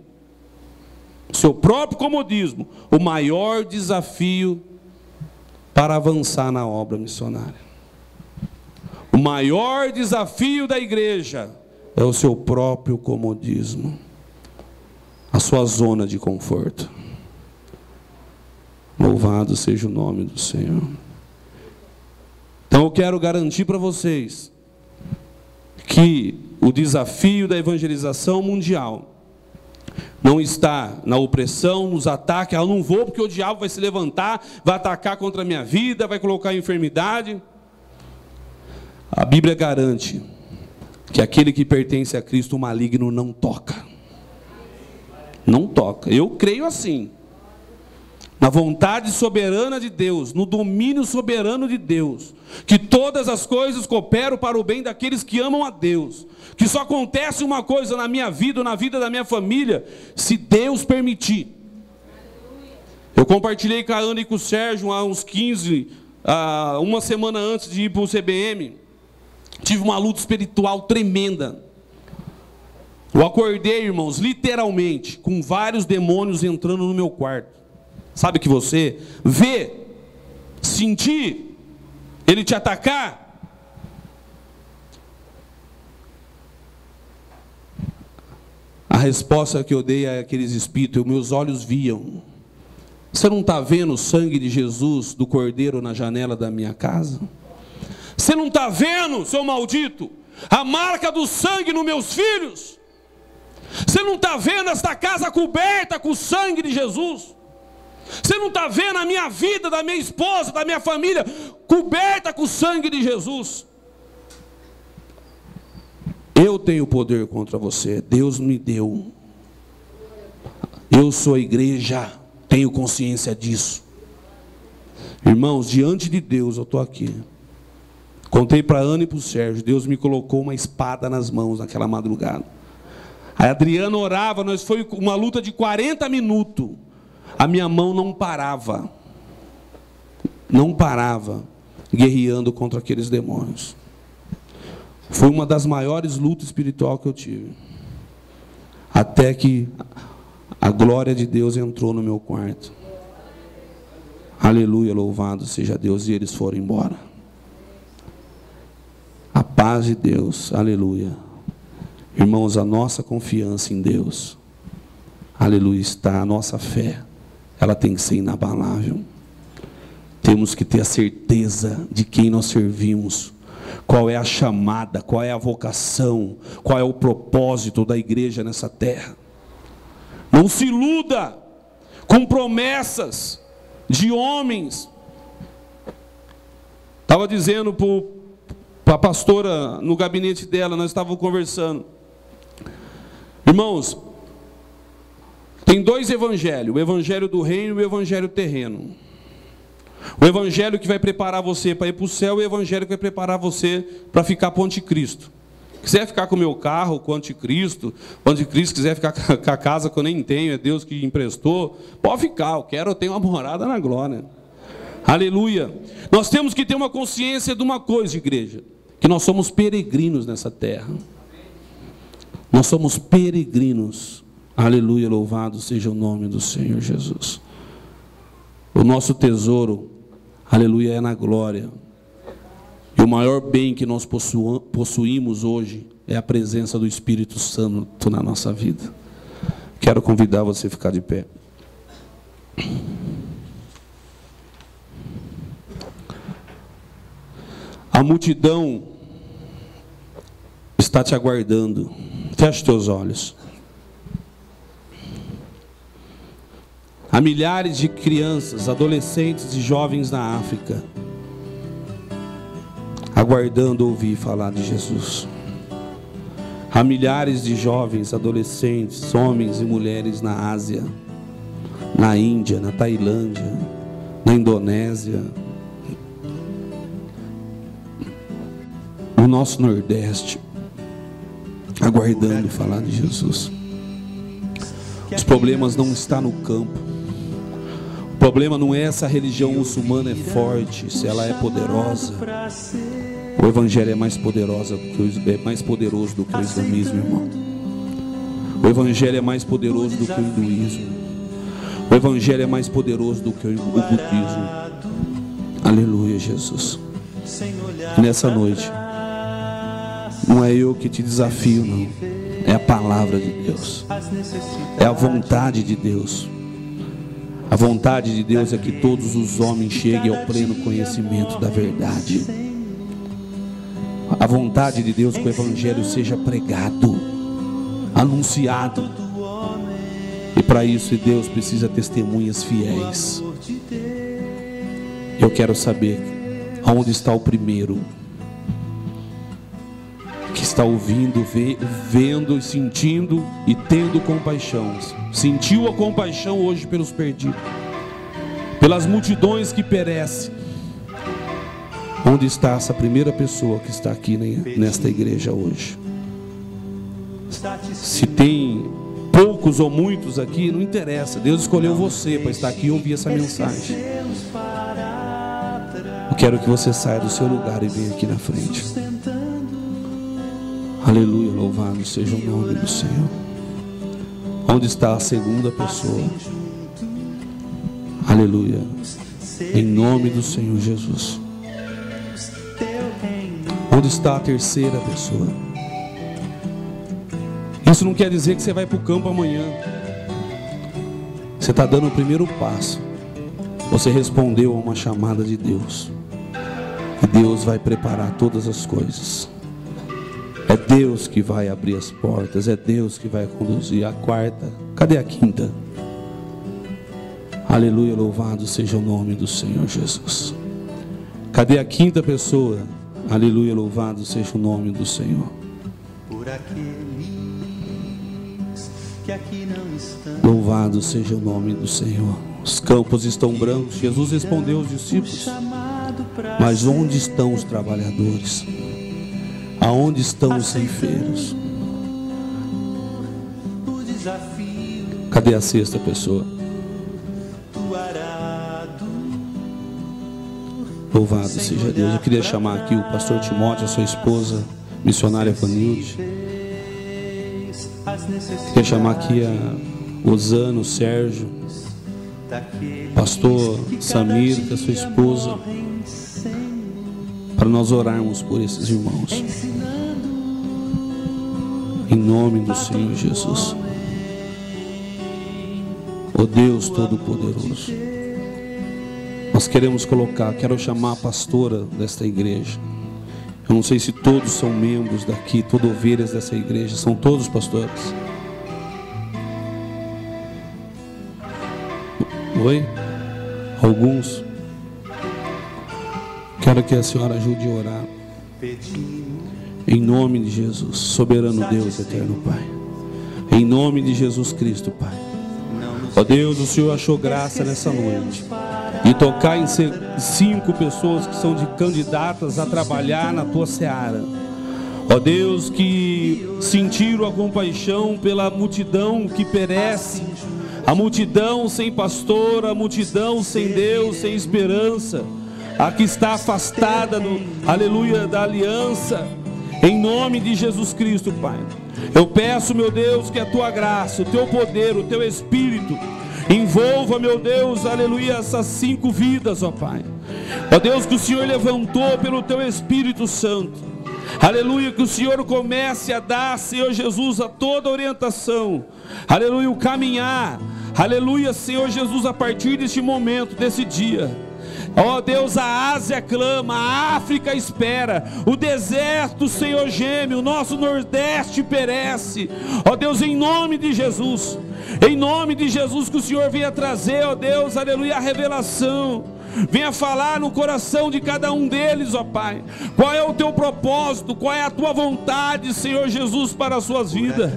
o maior desafio para avançar na obra missionária. O maior desafio da igreja é o seu próprio comodismo, a sua zona de conforto. Louvado seja o nome do Senhor. Então eu quero garantir para vocês que o desafio da evangelização mundial não está na opressão, nos ataques. Eu não vou porque o diabo vai se levantar, vai atacar contra a minha vida, vai colocar enfermidade. A Bíblia garante que aquele que pertence a Cristo, o maligno não toca. Não toca. Eu creio assim. Na vontade soberana de Deus, no domínio soberano de Deus, que todas as coisas cooperam para o bem daqueles que amam a Deus, que só acontece uma coisa na minha vida, ou na vida da minha família, se Deus permitir. Eu compartilhei com a Ana e com o Sérgio há uns 15, uma semana antes de ir para o CBM, tive uma luta espiritual tremenda. Eu acordei, irmãos, literalmente, com vários demônios entrando no meu quarto. Sabe que você vê, sentir, ele te atacar? A resposta que eu dei àqueles espíritos, meus olhos viam. Você não está vendo o sangue de Jesus, do Cordeiro, na janela da minha casa? Você não está vendo, seu maldito, a marca do sangue nos meus filhos? Você não está vendo esta casa coberta com o sangue de Jesus? Você não está vendo a minha vida, da minha esposa, da minha família, coberta com o sangue de Jesus? Eu tenho poder contra você, Deus me deu. Eu sou a igreja, tenho consciência disso. Irmãos, diante de Deus eu estou aqui. Contei para a Ana e para o Sérgio, Deus me colocou uma espada nas mãos naquela madrugada. A Adriana orava, nós foi uma luta de 40 minutos. A minha mão não parava, guerreando contra aqueles demônios. Foi uma das maiores lutas espirituais que eu tive. Até que a glória de Deus entrou no meu quarto. Aleluia, louvado seja Deus, e eles foram embora. A paz de Deus, aleluia. Irmãos, a nossa confiança em Deus, aleluia, está a nossa fé. Ela tem que ser inabalável. Temos que ter a certeza de quem nós servimos, qual é a chamada, qual é a vocação, qual é o propósito da igreja nessa terra. Não se iluda com promessas de homens. Estava dizendo para a pastora no gabinete dela, nós estávamos conversando. Irmãos, tem dois evangelhos, o evangelho do reino e o evangelho terreno. O evangelho que vai preparar você para ir para o céu e o evangelho que vai preparar você para ficar para o anticristo. Quiser ficar com o meu carro, com o anticristo quiser ficar com a casa que eu nem tenho, é Deus que emprestou, pode ficar, eu tenho uma morada na glória. Aleluia. Nós temos que ter uma consciência de uma coisa, igreja, que nós somos peregrinos nessa terra. Nós somos peregrinos. Aleluia, louvado seja o nome do Senhor Jesus. O nosso tesouro, aleluia, é na glória. E o maior bem que nós possuímos hoje é a presença do Espírito Santo na nossa vida. Quero convidar você a ficar de pé. A multidão está te aguardando. Feche teus olhos. Há milhares de crianças, adolescentes e jovens na África aguardando ouvir falar de Jesus. Há milhares de jovens, adolescentes, homens e mulheres na Ásia, na Índia, na Tailândia, na Indonésia, no nosso Nordeste, aguardando falar de Jesus. Os problemas não estão no campo. O problema não é se a religião muçulmana é forte, se ela é poderosa. O evangelho é mais poderoso do que o islamismo, irmão. O evangelho é mais poderoso do que o hinduísmo. O evangelho é mais poderoso do que o budismo. Aleluia, Jesus. Nessa noite, Não é eu que te desafio, não. É a palavra de Deus. É a vontade de Deus. A vontade de Deus é que todos os homens cheguem ao pleno conhecimento da verdade. A vontade de Deus é que o Evangelho seja pregado, anunciado. E para isso Deus precisa de testemunhas fiéis. Eu quero saber aonde está o primeiro que está ouvindo, vendo, sentindo e tendo compaixão. Sentiu a compaixão hoje pelos perdidos, pelas multidões que perecem. Onde está essa primeira pessoa que está aqui nesta igreja hoje? Se tem poucos ou muitos aqui, não interessa. Deus escolheu você para estar aqui e ouvir essa mensagem. Eu quero que você saia do seu lugar e venha aqui na frente. Aleluia, louvado seja o nome do Senhor. Onde está a segunda pessoa? Aleluia, em nome do Senhor Jesus. Onde está a terceira pessoa? Isso não quer dizer que você vai para o campo amanhã. Você está dando o primeiro passo. Você respondeu a uma chamada de Deus. E Deus vai preparar todas as coisas. É Deus que vai abrir as portas. É Deus que vai conduzir. A quarta, cadê a quinta? Aleluia, louvado seja o nome do Senhor Jesus. Cadê a quinta pessoa? Aleluia, louvado seja o nome do Senhor. Louvado seja o nome do Senhor. Os campos estão brancos. Jesus respondeu aos discípulos: mas onde estão os trabalhadores? Aonde estão os ceifeiros? Cadê a sexta pessoa? Louvado seja Deus. Eu queria chamar aqui o pastor Timóteo, a sua esposa, missionária Vanilde. Queria chamar aqui a Osana, o Sérgio, pastor Samir, que é a sua esposa, para nós orarmos por esses irmãos. Em nome do Senhor Jesus. Ó Deus Todo-Poderoso, nós queremos quero chamar a pastora desta igreja. Eu não sei se todos são membros daqui, todas ovelhas dessa igreja. São todos pastores? Oi? Alguns? Quero que a senhora ajude a orar. Em nome de Jesus, soberano Deus, eterno Pai. Em nome de Jesus Cristo, Pai. Ó Deus, o Senhor achou graça nessa noite e tocar em 5 pessoas que são candidatas a trabalhar na tua seara. Ó Deus, que sentiram a compaixão pela multidão que perece, a multidão sem pastor, a multidão sem Deus, sem esperança, a que está afastada aleluia, da aliança. Em nome de Jesus Cristo, Pai, eu peço, meu Deus, que a tua graça, o teu poder, o teu Espírito envolva, meu Deus, aleluia, essas 5 vidas, ó Pai. Ó Deus, que o Senhor levantou pelo teu Espírito Santo. Aleluia, que o Senhor comece a dar, Senhor Jesus, a toda orientação. Aleluia, o caminhar. Aleluia, Senhor Jesus, a partir deste momento, desse dia. Ó Deus, a Ásia clama, a África espera, o deserto, Senhor, geme, o nosso Nordeste perece. Ó Deus, em nome de Jesus, que o Senhor venha trazer, ó Deus, aleluia, a revelação. Venha falar no coração de cada um deles, ó Pai. Qual é o teu propósito, qual é a tua vontade, Senhor Jesus, para as suas vidas.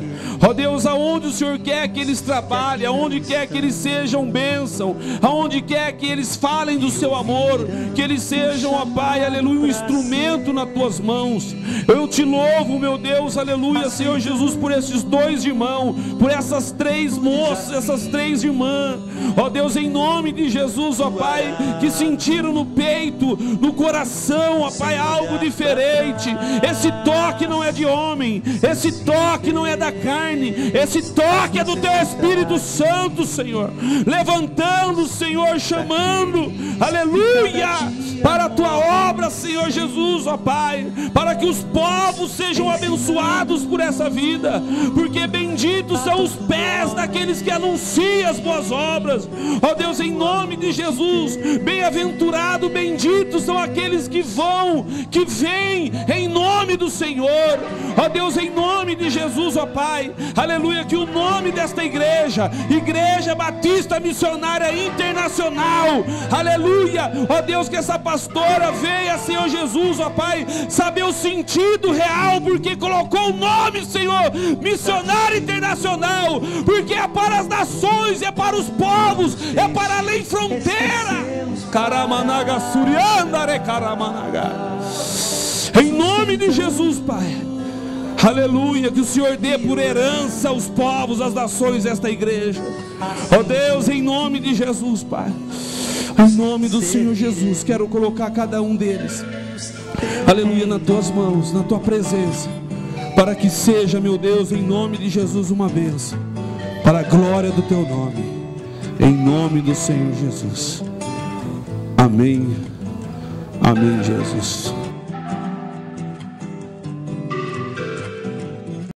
Ó Deus, aonde o Senhor quer que eles trabalhem, aonde quer que eles sejam bênção, aonde quer que eles falem do seu amor, que eles sejam, ó Pai, aleluia, um instrumento nas tuas mãos. Eu te louvo, meu Deus, aleluia, Senhor Jesus, por esses 2 irmãos, por essas 3 moças, essas 3 irmãs. Ó Deus, em nome de Jesus, ó Pai, que sentiram no peito, no coração, ó Pai, algo diferente. Esse toque não é de homem, esse toque não é da carne, esse toque é do teu Espírito Santo, Senhor, levantando, Senhor, chamando, aleluia, para a tua obra, Senhor Jesus, ó Pai, para que os povos sejam abençoados por essa vida, porque benditos são os pés daqueles que anunciam as boas obras, ó Deus, em nome de Jesus. Bem-aventurado, benditos são aqueles que vêm em nome do Senhor, ó Deus, em nome de Jesus, ó Pai, aleluia, que o nome desta igreja, Igreja Batista Missionária Internacional, aleluia, ó Deus, que essa pastora venha, Senhor Jesus, ó Pai, saber o sentido real, porque colocou o nome, Senhor, Missionária Internacional, porque é para as nações, é para os povos, é para além fronteira. Karamanaga Suriandare Karamanaga. Em nome de Jesus, Pai, aleluia, que o Senhor dê por herança aos povos, às nações, esta igreja, ó Deus, em nome de Jesus, Pai, em nome do Senhor Jesus, quero colocar cada um deles, aleluia, nas tuas mãos, na tua presença, para que seja, meu Deus, em nome de Jesus, uma bênção, para a glória do teu nome, em nome do Senhor Jesus. Amém. Amém, Jesus.